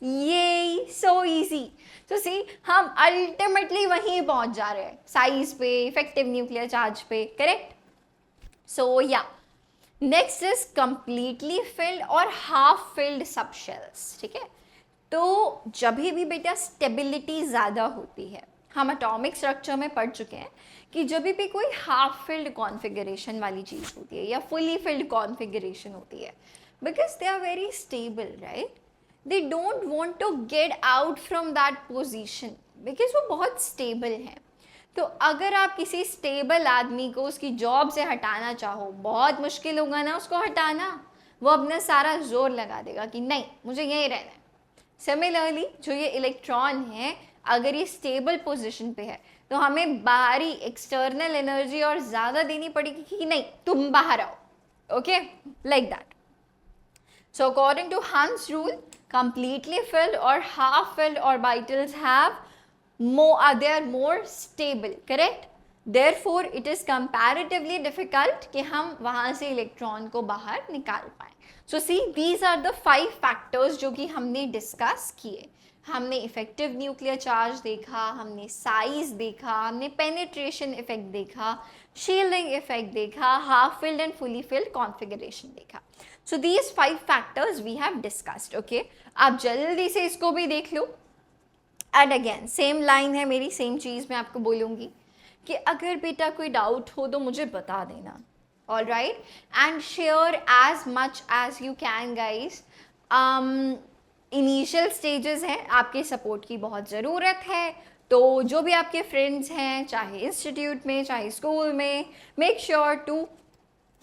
Speaker 1: ये सो इजी। तो सी हम अल्टीमेटली वहीं पहुंच जा रहे हैं, साइज पे, इफेक्टिव न्यूक्लियर चार्ज पे। करेक्ट। सो या नेक्स्ट इज कंप्लीटली फिल्ड और हाफ फिल्ड सब शेल्स। ठीक है। तो जब भी बेटा स्टेबिलिटी ज़्यादा होती है, हम एटॉमिक स्ट्रक्चर में पढ़ चुके हैं कि जब भी कोई हाफ फिल्ड कॉन्फ़िगरेशन वाली चीज़ होती है या फुली फिल्ड कॉन्फ़िगरेशन होती है, because they are very stable, right, they don't want to get out from that position because वो बहुत स्टेबल हैं। तो अगर आप किसी स्टेबल आदमी को उसकी जॉब से हटाना चाहो, बहुत मुश्किल होगा ना उसको हटाना, वो अपना सारा जोर लगा देगा कि नहीं मुझे यहीं रहना है। सिमिलरली जो ये इलेक्ट्रॉन है, अगर ये स्टेबल पोजीशन पे है तो हमें बाहरी एक्सटर्नल एनर्जी और ज़्यादा देनी पड़ेगी कि नहीं तुम बाहर आओ, okay, like that. So according to Hunt's rule, completely filled or half filled orbitals have they are more stable, correct? Therefore, it is comparatively difficult कि हम वहाँ से इलेक्ट्रॉन को बाहर निकाल पाएं. So see, these are the 5 factors जो कि हमने डिस्कस किए. हमने इफेक्टिव न्यूक्लियर चार्ज देखा, हमने साइज देखा, हमने पेनिट्रेशन इफेक्ट देखा, शील्डिंग इफेक्ट देखा, half filled and fully filled configuration देखा. So these 5 factors we have discussed. Okay, आप जल्दी से इसको भी देख लो. एंड अगेन सेम लाइन है मेरी, सेम चीज़ मैं आपको बोलूँगी कि अगर बेटा कोई डाउट हो तो मुझे बता देना. All right, and share as much as you can guys. Initial stages हैं, आपके सपोर्ट की बहुत ज़रूरत है. तो जो भी आपके फ्रेंड्स हैं, चाहे इंस्टीट्यूट में चाहे स्कूल में, make sure to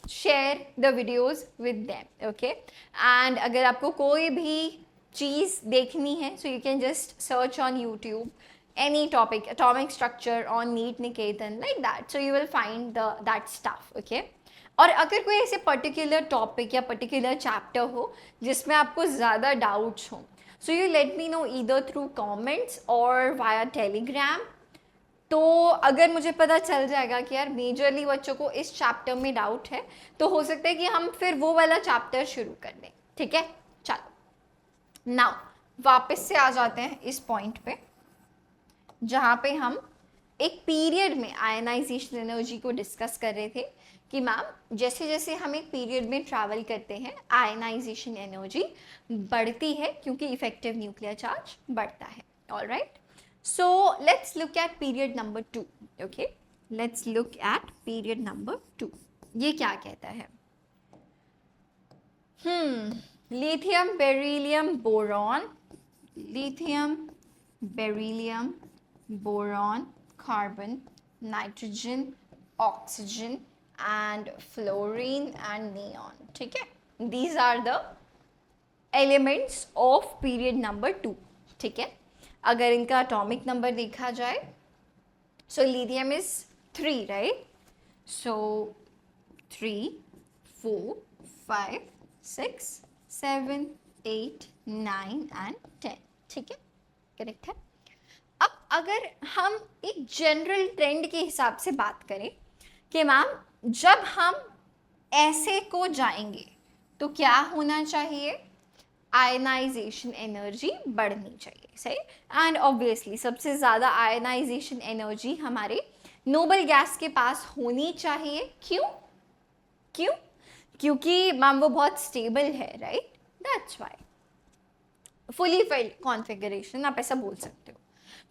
Speaker 1: share the videos with them. Okay, and अगर आपको कोई भी चीज़ देखनी है so you can just search on YouTube any topic, atomic structure on NEET Niketan, like that, so you will find that stuff. Okay, और अगर कोई ऐसे पर्टिकुलर टॉपिक या पर्टिकुलर चैप्टर हो जिसमें आपको ज़्यादा डाउट्स हो, so you let me know either through comments और वाया टेलीग्राम. तो अगर मुझे पता चल जाएगा कि यार मेजरली बच्चों को इस चैप्टर में डाउट है, तो हो सकता है कि हम फिर वो वाला चैप्टर शुरू कर दें. ठीक है, चलो नाउ वापस से आ जाते हैं इस पॉइंट पे जहाँ पे हम एक पीरियड में आयनाइजेशन एनर्जी को डिस्कस कर रहे थे कि मैम जैसे जैसे हम एक पीरियड में ट्रैवल करते हैं आयनाइजेशन एनर्जी बढ़ती है क्योंकि इफेक्टिव न्यूक्लियर चार्ज बढ़ता है. All right, so let's look at period number 2. Okay, let's look at period number 2. ये क्या कहता है? Lithium, beryllium, boron, lithium, beryllium, boron, carbon, nitrogen, oxygen and fluorine and neon. ठीक है, these are the elements of period number 2. ठीक है, अगर इनका atomic number देखा जाए, so lithium is 3, right? So 3, 4, 5, 6, 7, 8, 9 and 10. ठीक है, करेक्ट है. अब अगर हम एक जनरल ट्रेंड के हिसाब से बात करें कि मैम जब हम ऐसे को जाएंगे तो क्या होना चाहिए? आयनाइजेशन एनर्जी बढ़नी चाहिए, सही. एंड ऑब्वियसली सबसे ज़्यादा आयनाइजेशन एनर्जी हमारे नोबल गैस के पास होनी चाहिए. क्यों? क्योंकि मैम वो बहुत स्टेबल है, right? That's why. Fully filled configuration आप ऐसा बोल सकते हो.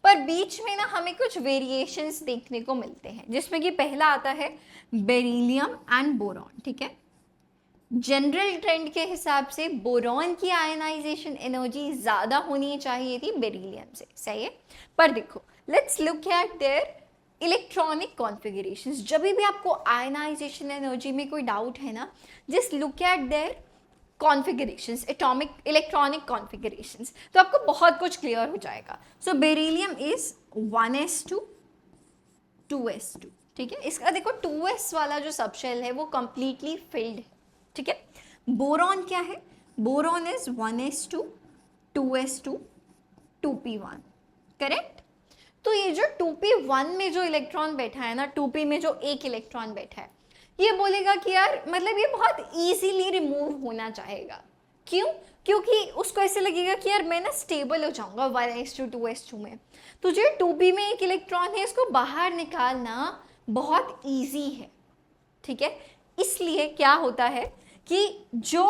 Speaker 1: पर बीच में ना हमें कुछ वेरिएशंस देखने को मिलते हैं जिसमें कि पहला आता है बेरिलियम एंड बोरॉन. ठीक है, जनरल ट्रेंड के हिसाब से बोरॉन की आयनाइजेशन एनर्जी ज़्यादा होनी चाहिए थी बेरिलियम से, सही है. पर देखो, let's look at there electronic configurations. जब भी आपको आयनाइजेशन एनर्जी में कोई डाउट है ना, just look at there configurations, atomic electronic configurations, तो आपको बहुत कुछ क्लियर हो जाएगा. सो बेरिलियम इज 1s2 2s2. ठीक है, इसका देखो 2s वाला जो सबशेल है वो कंप्लीटली फिल्ड है. ठीक है, बोरॉन क्या है? Boron is 1s2 2s2 2p1. Correct. तो ये जो 2p1 में जो इलेक्ट्रॉन बैठा है ना, 2p में जो एक इलेक्ट्रॉन बैठा है, ये बोलेगा कि यार मतलब ये बहुत इजीली रिमूव होना चाहेगा. क्यों? क्योंकि उसको ऐसे लगेगा कि यार मैं ना स्टेबल हो जाऊंगा 1s2 2s2 में. तो जो 2p में एक इलेक्ट्रॉन है इसको बाहर निकालना बहुत इजी है. ठीक है, इसलिए क्या होता है कि जो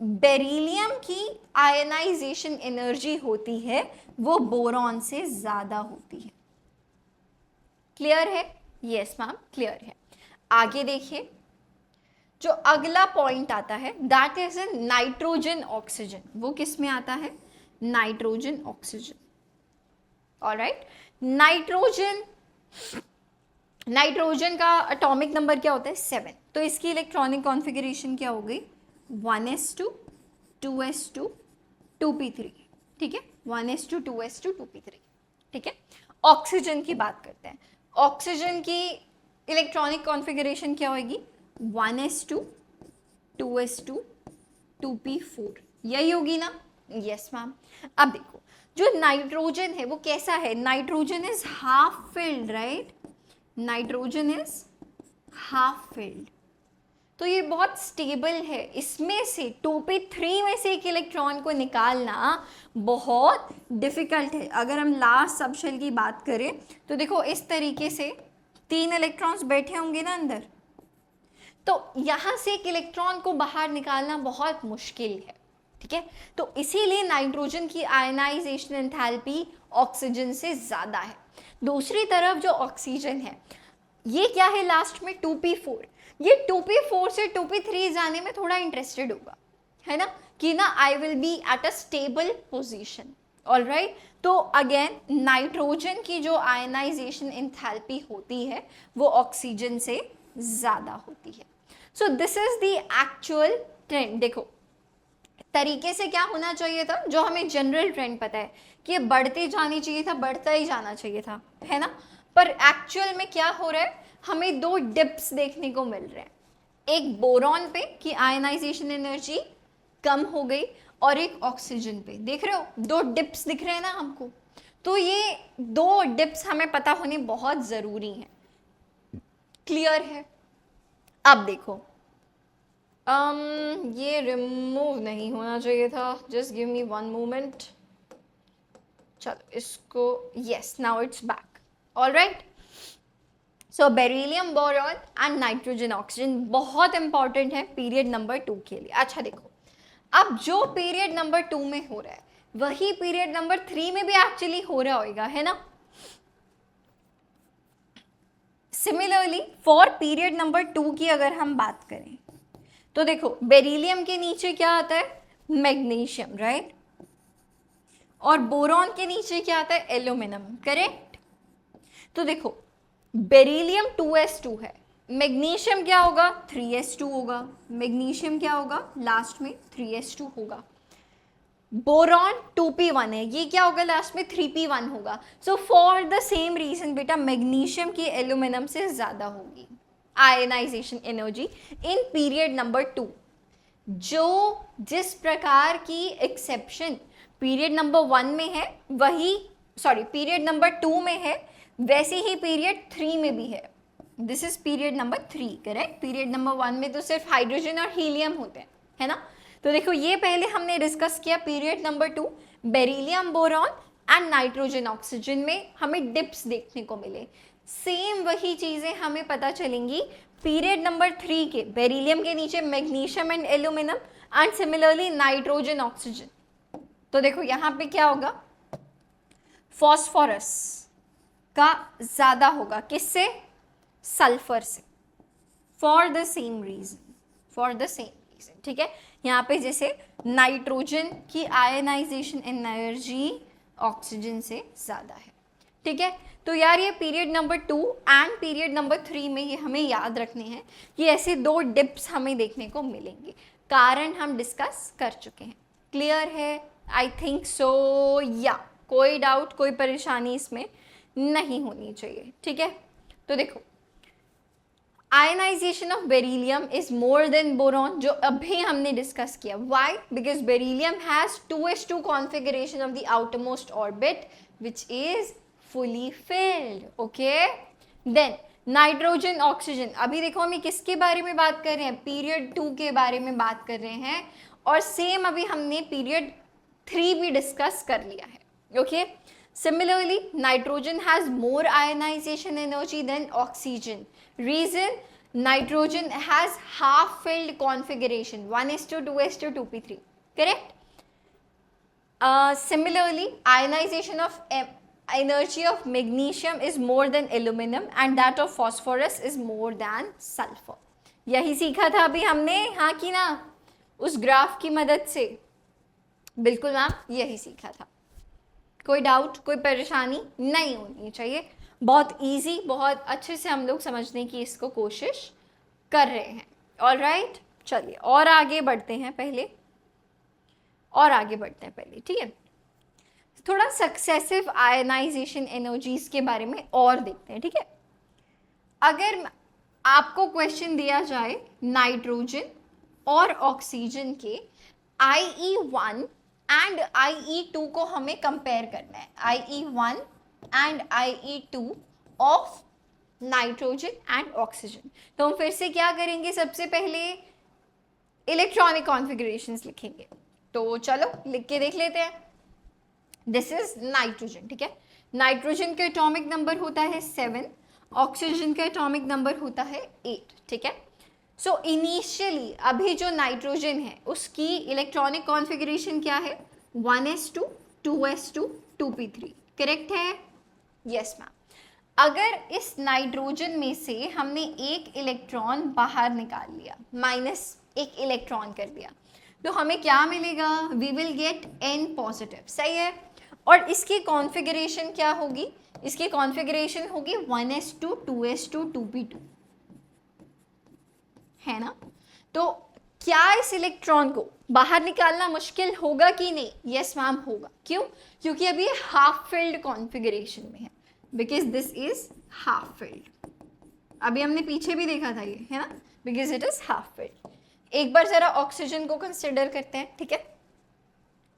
Speaker 1: बेरिलियम की आयनाइजेशन एनर्जी होती है वो बोरॉन से ज़्यादा होती है. क्लियर है? यस मैम, क्लियर है. आगे देखिए, जो अगला पॉइंट आता है that is in nitrogen oxygen. वो किस में आता है? Nitrogen oxygen. ऑलराइट, नाइट्रोजन का एटॉमिक नंबर क्या होता है? 7. तो इसकी इलेक्ट्रॉनिक कॉन्फ़िगरेशन क्या हो गई? 1s2 2s2 2p3. ठीक है, 1s2 2s2 2p3. ठीक है, ऑक्सीजन की बात करते हैं. ऑक्सीजन की इलेक्ट्रॉनिक कॉन्फ़िगरेशन क्या होगी? 1s2 2s2 2p4, यही होगी ना? Yes ma'am. अब देखो जो नाइट्रोजन है वो कैसा है? Nitrogen is half field, right? Nitrogen is half field, तो ये बहुत स्टेबल है। इसमें से 2p3 में से एक इलेक्ट्रॉन को निकालना बहुत डिफिकल्ट है। अगर हम लास्ट सबशेल की बात करें तो देखो इस तरीके से 3 इलेक्ट्रॉन्स बैठे होंगे ना अंदर, तो यहाँ से एक इलेक्ट्रॉन को बाहर निकालना बहुत मुश्किल है, ठीक है? तो इसीलिए नाइट्रोजन की आयनाइजेशन एंथैल्पी ऑक्सीजन से ज़्यादा है। दूसरी तरफ जो ऑक्सीजन है ये क्या है? लास्ट में 2p4, ये 2p4 से 2p3 जाने में थोड़ा इंटरेस्टेड होगा, है ना? कि ना I will be at a stable position, alright. तो अगेन नाइट्रोजन की जो आयनाइजेशन एंथैल्पी होती है वो ऑक्सीजन से ज़्यादा होती है। So this is the actual trend. देखो तरीके से क्या होना चाहिए था, जो हमें जनरल ट्रेंड पता है कि ये बढ़ते जानी चाहिए था, बढ़ता ही जाना चाहिए था, है ना? पर एक्चुअल में क्या हो रहा है, हमें 2 डिप्स देखने को मिल रहे हैं। एक बोरॉन पे कि आयनाइजेशन एनर्जी कम हो गई, और एक ऑक्सीजन पे, देख रहे हो 2 डिप्स दिख रहे हैं ना हमको। तो ये 2 डिप्स हमें पता होने बहुत ज़रूरी हैं। क्लियर है? अब देखो ये रिमूव नहीं होना चाहिए था, जस्ट गिव मी 1 मोमेंट। चलो इसको, yes now it's back, alright. So beryllium, boron and nitrogen oxygen बहुत इंपॉर्टेंट है पीरियड नंबर 2 के लिए। अच्छा देखो, अब जो पीरियड नंबर 2 में हो रहा है वही पीरियड नंबर 3 में भी एक्चुअली हो रहा होगा, है ना? सिमिलरली फॉर पीरियड नंबर 2 की अगर हम बात करें तो देखो बेरिलियम के नीचे क्या आता है? Magnesium, right? और बोरॉन के नीचे क्या आता है? Aluminium, correct? तो देखो बेरिलियम 2s2 है, मैग्नीशियम क्या होगा? 3s2 होगा, मैग्नीशियम क्या होगा? लास्ट में 3s2 होगा। बोरॉन 2p1 है, ये क्या होगा? लास्ट में 3p1 होगा। So for the same reason बेटा मैग्नीशियम की एल्यूमिनियम से ज्यादा होगी ionization energy in period number 2। जो जिस प्रकार की एक्सेप्शन पीरियड नंबर 1 में है वही, सॉरी पीरियड नंबर 2 में है, वैसे ही पीरियड 3 में भी है। This is period number 3, correct? Period number 1 में तो सिर्फ हाइड्रोजन और हीलियम होते हैं, है ना? तो देखो ये पहले हमने डिस्कस किया period number 2, beryllium, boron and nitrogen oxygen में हमें डिप्स देखने को मिले। सेम वही चीजें हमें पता चलेंगी पीरियड नंबर 3 के, बेरिलियम के नीचे magnesium and aluminium and similarly nitrogen oxygen. तो देखो यहाँ पे क्या होगा? फॉस्फोरस का ज्यादा होगा, किससे? सल्फर से, for the same reason, for the same reason, ठीक है? यहाँ पे जैसे नाइट्रोजन की आयनाइजेशन एनर्जी ऑक्सीजन से ज्यादा है, ठीक है? तो यार ये period number 2 and period number 3 में ये हमें याद रखने हैं कि ऐसे 2 डिप्स हमें देखने को मिलेंगे। कारण हम डिस्कस कर चुके हैं, क्लियर है? आई थिंक सो, या कोई डाउट, कोई परेशानी इसमें नहीं होनी चाहिए, ठीक है? तो देखो ionization of beryllium is more than boron, जो अभी हमने डिस्कस किया। Why? Because beryllium has 2s2 configuration of the outermost orbit which is fully filled, okay? Then nitrogen oxygen, अभी देखो हम किसके बारे में बात कर रहे हैं? पीरियड 2 के बारे में बात कर रहे हैं, और सेम अभी हमने पीरियड 3 भी डिस्कस कर लिया है, okay? Similarly nitrogen has more ionization energy than oxygen. Reason? Nitrogen has half filled configuration 1s2 2s2 2p3, correct? Similarly ionization of energy of magnesium is more than aluminum and that of phosphorus is more than sulfur। यही सीखा था अभी हमने, हाँ कि ना, उस ग्राफ की मदद से। बिल्कुल मैम, यही सीखा था। कोई डाउट, कोई परेशानी नहीं होनी चाहिए। बहुत इजी, बहुत अच्छे से हम लोग समझने की इसको कोशिश कर रहे हैं। ऑलराइट, चलिए और आगे बढ़ते हैं पहले, ठीक है? थोड़ा सक्सेसिव आयनाइजेशन एनर्जीज के बारे में और देखते हैं, ठीक है? अगर आपको क्वेश्चन दिया जाए नाइट्रोजन और ऑक्सीजन के IE1 एंड IE2 को हमें कंपेयर करना है, IE1 and IE2 of nitrogen and oxygen, तो हम फिर से क्या करेंगे, सबसे पहले इलेक्ट्रॉनिक कॉन्फ़िगरेशंस लिखेंगे। तो चलो लिख के देख लेते हैं। दिस इज नाइट्रोजन, ठीक है। नाइट्रोजन का एटॉमिक नंबर होता है 7, ऑक्सीजन का एटॉमिक नंबर होता है 8, ठीक है। सो इनिशियली अभी जो नाइट्रोजन है उसकी इलेक्ट्रॉनिक कॉन्फ़िगरेशन क्या है, 1s2 2s2 2p3, करेक्ट है? Yes ma'am. अगर इस नाइट्रोजन में से हमने एक इलेक्ट्रॉन बाहर निकाल लिया, माइनस एक इलेक्ट्रॉन कर दिया, तो हमें क्या मिलेगा, we will get N positive, सही है। और इसकी कॉन्फ़िगरेशन क्या होगी, इसकी कॉन्फ़िगरेशन होगी 1s2 2s2 2p2, है ना। तो क्या इस इलेक्ट्रॉन को बाहर निकालना मुश्किल होगा कि नहीं? यस मैम होगा। क्यों? क्योंकि अभी ये हाफ फिल्ड कॉन्फ़िगरेशन में है, because this is half field. अभी हमने पीछे भी देखा था ये, है ना, because it is half field. एक बार जरा ऑक्सीजन को कंसिडर करते हैं, ठीक है।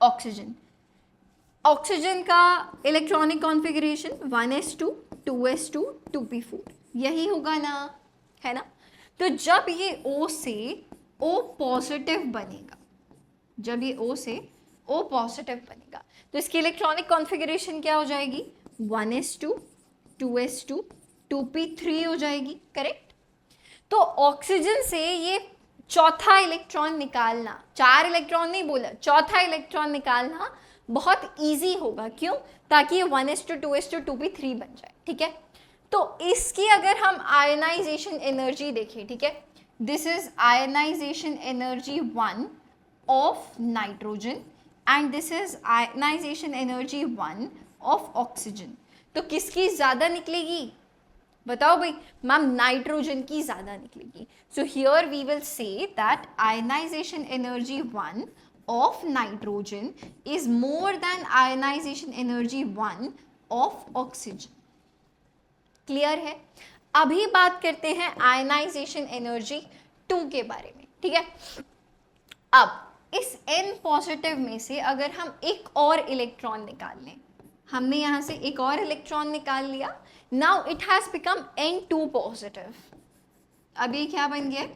Speaker 1: ऑक्सीजन, ऑक्सीजन का electronic configuration 1s2 2s2 2p4, यही होगा ना, है ना। तो जब ये O से O पॉजिटिव बनेगा, जब ये O से O पॉजिटिव बनेगा, तो इसकी इलेक्ट्रॉनिक कॉन्फ़िगरेशन क्या हो जाएगी, 1s2 2s2 2p3 हो जाएगी, करेक्ट। तो ऑक्सीजन से ये चौथा इलेक्ट्रॉन निकालना, 4 इलेक्ट्रॉन नहीं बोला, चौथा इलेक्ट्रॉन निकालना बहुत इजी होगा। क्यों? ताकि ये 1s2 2s2 2p3 बन जाए, ठीक है। तो इसकी अगर हम आयनाइजेशन एनर्जी देखें, ठीक है, this is ionization energy 1 of nitrogen and this is ionization energy 1 of oxygen. तो किसकी ज़्यादा निकलेगी, बताओ भाई? मैम नाइट्रोजन की ज़्यादा निकलेगी। So here we will say that ionization energy 1 of nitrogen is more than ionization energy 1 of oxygen. Clear है? अभी बात करते हैं आयनाइजेशन एनर्जी 2 के बारे में, ठीक है। अब इस N पॉजिटिव में से अगर हम एक और इलेक्ट्रॉन निकाल लें, हमने यहाँ से एक और इलेक्ट्रॉन निकाल लिया, now it has become N2 positive. अब ये क्या बन गया,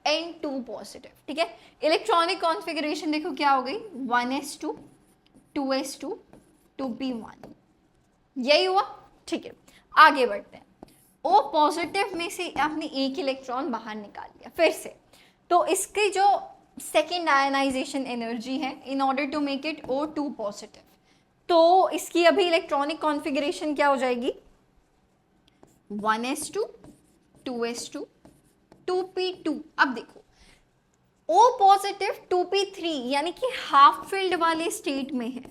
Speaker 1: N2 पॉजिटिव, ठीक है। इलेक्ट्रॉनिक कॉन्फ़िगरेशन देखो क्या हो गई, 1s2 2s2 2p1, यही हुआ, ठीक है। आगे बढ़ते हैं। O पॉजिटिव में से आपने एक इलेक्ट्रॉन बाहर निकाल लिया फिर से, तो इसकी जो सेकेंड आयनाइजेशन एनर्जी है, in order to make it O2 positive, तो इसकी अभी इलेक्ट्रॉनिक कॉन्फ़िगरेशन क्या हो जाएगी, 1s2 2s2 2p2। अब देखो O पॉजिटिव 2p3 यानी कि हाफ फिल्ड वाले स्टेट में है,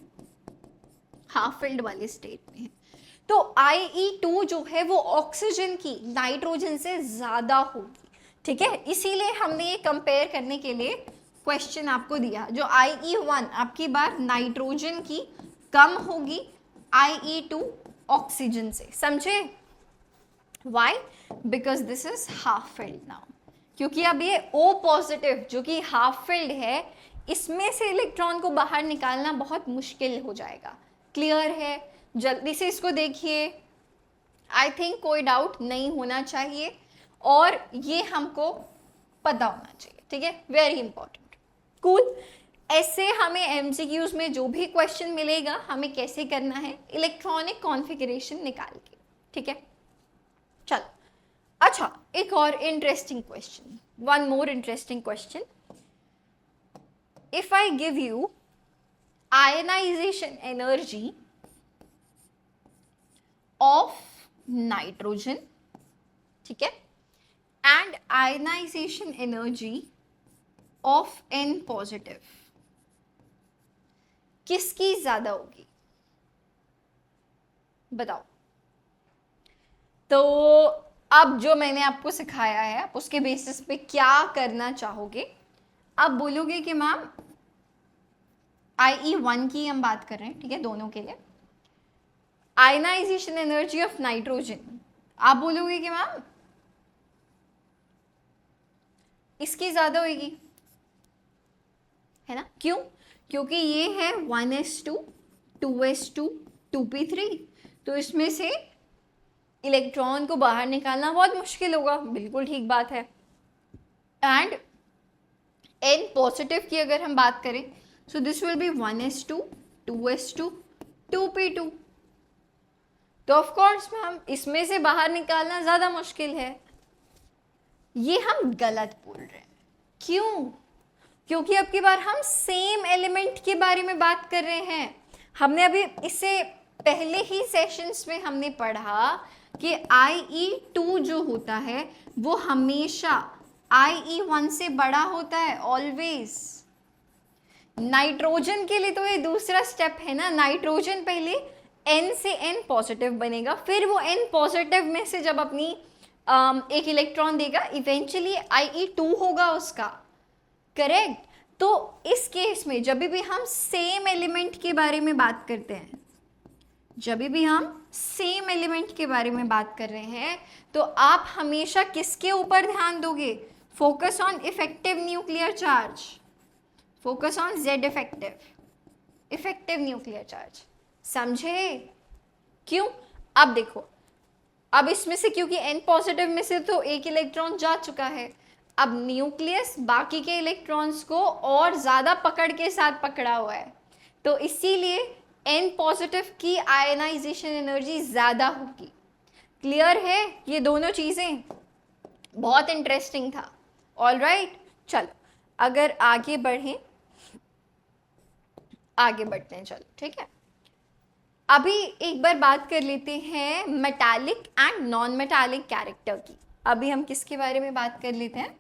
Speaker 1: हाफ फिल्ड वाले स्टेट में है। तो IE2 जो है वो ऑक्सीजन की नाइट्रोजन से ज़्यादा होगी, ठीक है। इसीलिए हमने ये कंपेयर करने के लिए क्वेश्चन आपको दिया, जो IE1 आपकी बार नाइट्रोजन की कम होगी IE2 ऑक्सीजन से, समझे? Why? Because this is half filled now, क्योंकि अब ये O पॉजिटिव जो कि हाफ फिल्ड है, इसमें से इलेक्ट्रॉन को बाहर निकालना बहुत मुश्किल हो जाएगा। क्लियर है? जल्दी से इसको देखिए, आई थिंक कोई डाउट नहीं होना चाहिए और ये हमको पता होना चाहिए, ठीक है, वेरी इंपॉर्टेंट। कूल। ऐसे हमें MCQs में जो भी क्वेश्चन मिलेगा, हमें कैसे करना है, इलेक्ट्रॉनिक कॉन्फ़िगरेशन निकाल के, ठीक है। चलो, अच्छा एक और interesting question, one more interesting question. If I give you ionization energy of nitrogen, ठीक है, and ionization energy of N positive, किसकी ज्यादा होगी, बताओ। तो अब जो मैंने आपको सिखाया है, आप उसके बेसिस पे क्या करना चाहोगे? आप बोलोगे कि मैम IE1 की हम बात कर रहे हैं, ठीक है, दोनों के लिए। आयनाइजेशन एनर्जी ऑफ नाइट्रोजन, आप बोलोगे कि मैम इसकी ज़्यादा होगी, है ना? क्यों? क्योंकि ये है 1s2 2s2 2p3, तो इसमें से इलेक्ट्रॉन को बाहर निकालना बहुत मुश्किल होगा, बिल्कुल ठीक बात है। एंड n पॉजिटिव की अगर हम बात करें, so this will be 1s2 2s2 2p2, तो ऑफ कोर्स मैम इसमें से बाहर निकालना ज़्यादा मुश्किल है। ये हम गलत बोल रहे हैं। क्यों? क्योंकि अब की बार हम सेम एलिमेंट के बारे में बात कर रहे हैं। हमने अभी इससे पहले ही सेशंस में हमने पढ़ा कि IE2 जो होता है वो हमेशा IE1 से बड़ा होता है, ऑलवेज। नाइट्रोजन के लिए तो ये दूसरा स्टेप है ना, नाइट्रोजन पहले N से N पॉजिटिव बनेगा, फिर वो N पॉजिटिव में से जब अपनी एक इलेक्ट्रॉन देगा, इवेंचुअली IE2 होगा उसका, करेक्ट। तो इस केस में जब भी हम सेम एलिमेंट के बारे में बात करते हैं, जब भी हम सेम एलिमेंट के बारे में बात कर रहे हैं, तो आप हमेशा किसके ऊपर ध्यान दोगे? Focus on effective nuclear charge, focus on Z effective nuclear charge, समझे? क्यों? अब देखो, अब इसमें से क्योंकि N पॉजिटिव में से तो एक इलेक्ट्रॉन जा चुका है, अब न्यूक्लियस बाकी के इलेक्ट्रॉन्स को और ज़्यादा पकड़ के साथ पकड़ा हुआ है, तो इसीलिए N पॉजिटिव की आयनाइजेशन एनर्जी ज़्यादा होगी। क्लियर है ये दोनों चीज़ें? बहुत इंटरेस्टिंग था। ऑलराइट, चलो अगर आगे बढ़ें, आगे बढ़ते हैं, चलो ठीक है। अभी एक बार बात कर लेते हैं metallic and non metallic character की। अभी हम किसके बारे में बात कर लेते हैं?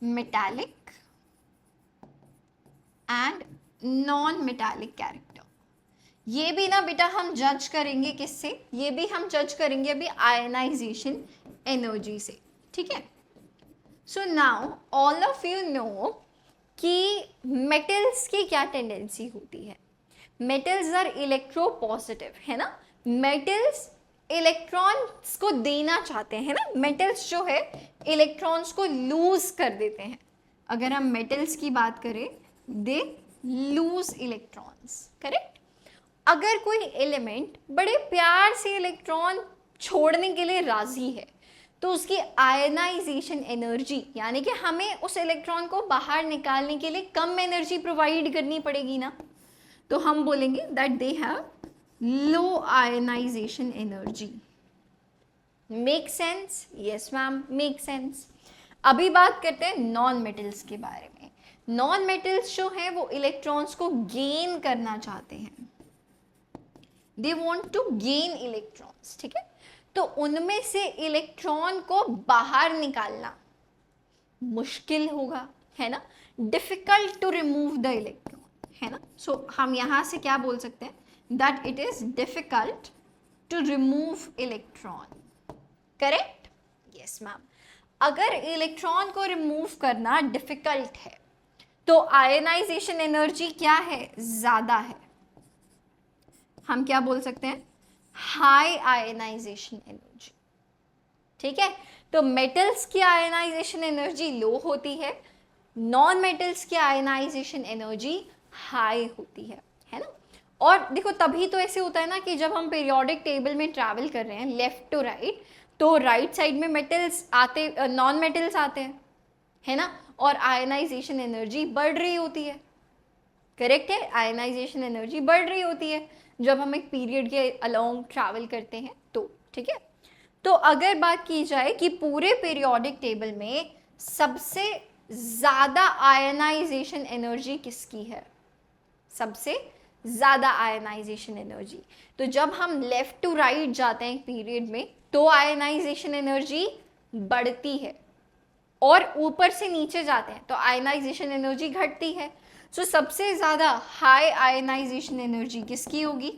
Speaker 1: Metallic and non metallic character. ये भी ना बेटा हम जज करेंगे किससे? ये भी हम जज करेंगे अभी आयनाइजेशन एनर्जी से, ठीक है। So now all of you know कि मेटल्स की क्या टेंडेंसी होती है। मेटल्स आर इलेक्ट्रोपॉजिटिव, है ना। मेटल्स इलेक्ट्रॉन्स को देना चाहते हैं ना, मेटल्स जो है इलेक्ट्रॉन्स को लूज कर देते हैं। अगर हम मेटल्स की बात करें, दे लूज इलेक्ट्रॉन्स, करेक्ट। अगर कोई एलिमेंट बड़े प्यार से इलेक्ट्रॉन छोड़ने के लिए राजी है, तो उसकी आयनाइजेशन एनर्जी, यानी कि हमें उस इलेक्ट्रॉन को बाहर निकालने के लिए कम एनर्जी प्रोवाइड करनी पड़ेगी ना, तो हम बोलेंगे that they have low ionization energy. Make sense? Yes ma'am, make sense. अभी बात करते हैं नॉन मेटल्स के बारे में। नॉन मेटल्स जो हैं वो इलेक्ट्रॉन्स को गेन करना चाहते हैं, they want to gain electrons, ठीक है। तो उनमें से इलेक्ट्रॉन को बाहर निकालना मुश्किल होगा, है ना, difficult to remove the electron, है ना। सो हम यहाँ से क्या बोल सकते हैं? That it is difficult to remove electron, correct. Yes ma'am, अगर इलेक्ट्रॉन को रिमूव करना डिफिकल्ट है तो आयनाइजेशन एनर्जी क्या है? ज़्यादा है। हम क्या बोल सकते हैं? हाई आयनाइजेशन एनर्जी, ठीक है। तो मेटल्स की आयनाइजेशन एनर्जी लो होती है, नॉन मेटल्स की आयनाइजेशन एनर्जी हाई होती है ना। और देखो तभी तो ऐसे होता है ना कि जब हम पीरियोडिक टेबल में ट्रैवल कर रहे हैं लेफ्ट टू राइट, तो राइट साइड में मेटल्स आते, नॉन मेटल्स आते हैं, है ना, और आयनाइजेशन एनर्जी बढ़ रही होती है, करेक्ट है। आयनाइजेशन एनर्जी बढ़ रही होती है जब हम एक पीरियड के अलोंग ट्रैवल करते हैं, तो ठीक है। तो अगर बात की जाए कि पूरे पीरियोडिक टेबल में सबसे ज़्यादा आयनाइजेशन एनर्जी किसकी है? सबसे ज़्यादा आयनाइजेशन एनर्जी, तो जब हम लेफ्ट टू राइट जाते हैं पीरियड में तो आयनाइजेशन एनर्जी बढ़ती है, और ऊपर से नीचे जाते हैं तो आयनाइजेशन एनर्जी घटती है। सो सबसे ज़्यादा हाई आयनाइजेशन एनर्जी किसकी होगी?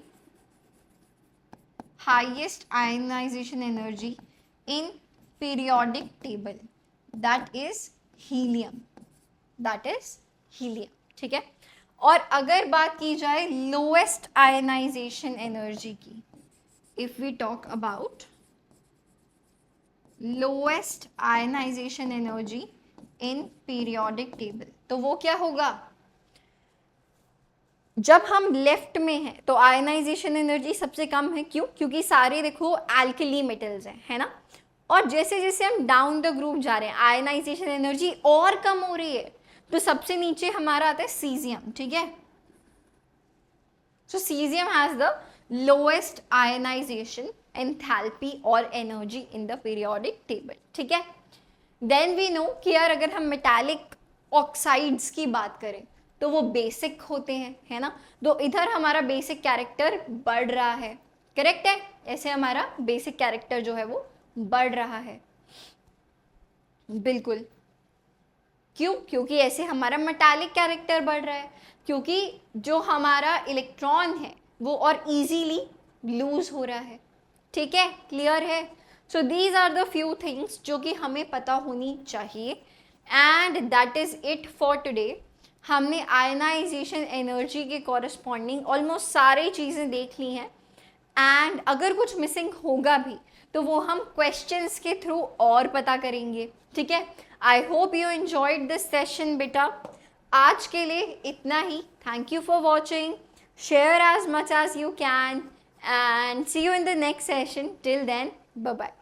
Speaker 1: Highest ionization energy in periodic table, that is helium, that is helium, ठीक है। और अगर बात की जाए लोएस्ट आयनाइजेशन एनर्जी की, if we talk about lowest ionization energy in periodic table. तो वो क्या होगा, जब हम लेफ्ट में हैं तो आयनाइजेशन एनर्जी सबसे कम है। क्यों? क्योंकि सारे देखो एल्कली मेटल्स हैं, है ना। और जैसे जैसे हम डाउन द ग्रुप जा रहे हैं आयनाइजेशन एनर्जी और कम हो रही है। तो सबसे नीचे हमारा आता है सीजियम, ठीक है। So caesium has the lowest ionisation enthalpy और energy in the periodic table, ठीक है। देन वी नो कि यार अगर हम मेटालिक ऑक्साइड्स की बात करें तो वो बेसिक होते हैं, है ना। तो इधर हमारा बेसिक कैरेक्टर बढ़ रहा है, करेक्ट है। ऐसे हमारा बेसिक कैरेक्टर जो है वो बढ़ रहा है, बिल्कुल। क्यों? क्योंकि ऐसे हमारा मेटालिक कैरेक्टर बढ़ रहा है, क्योंकि जो हमारा इलेक्ट्रॉन है वो और इजीली लूज हो रहा है, ठीक है। क्लियर है। So these are the few things जो कि हमें पता होनी चाहिए। And that is it for today. हमने आयनाइजेशन एनर्जी के कॉरस्पॉन्डिंग ऑलमोस्ट सारी चीज़ें देख ली हैं। एंड अगर कुछ मिसिंग होगा भी तो वो हम क्वेश्चंस के थ्रू और पता करेंगे, ठीक है। I hope you enjoyed this session बेटा। आज के लिए इतना ही। Thank you for watching. Share as much as you can and see you in the next session. Till then, bye bye.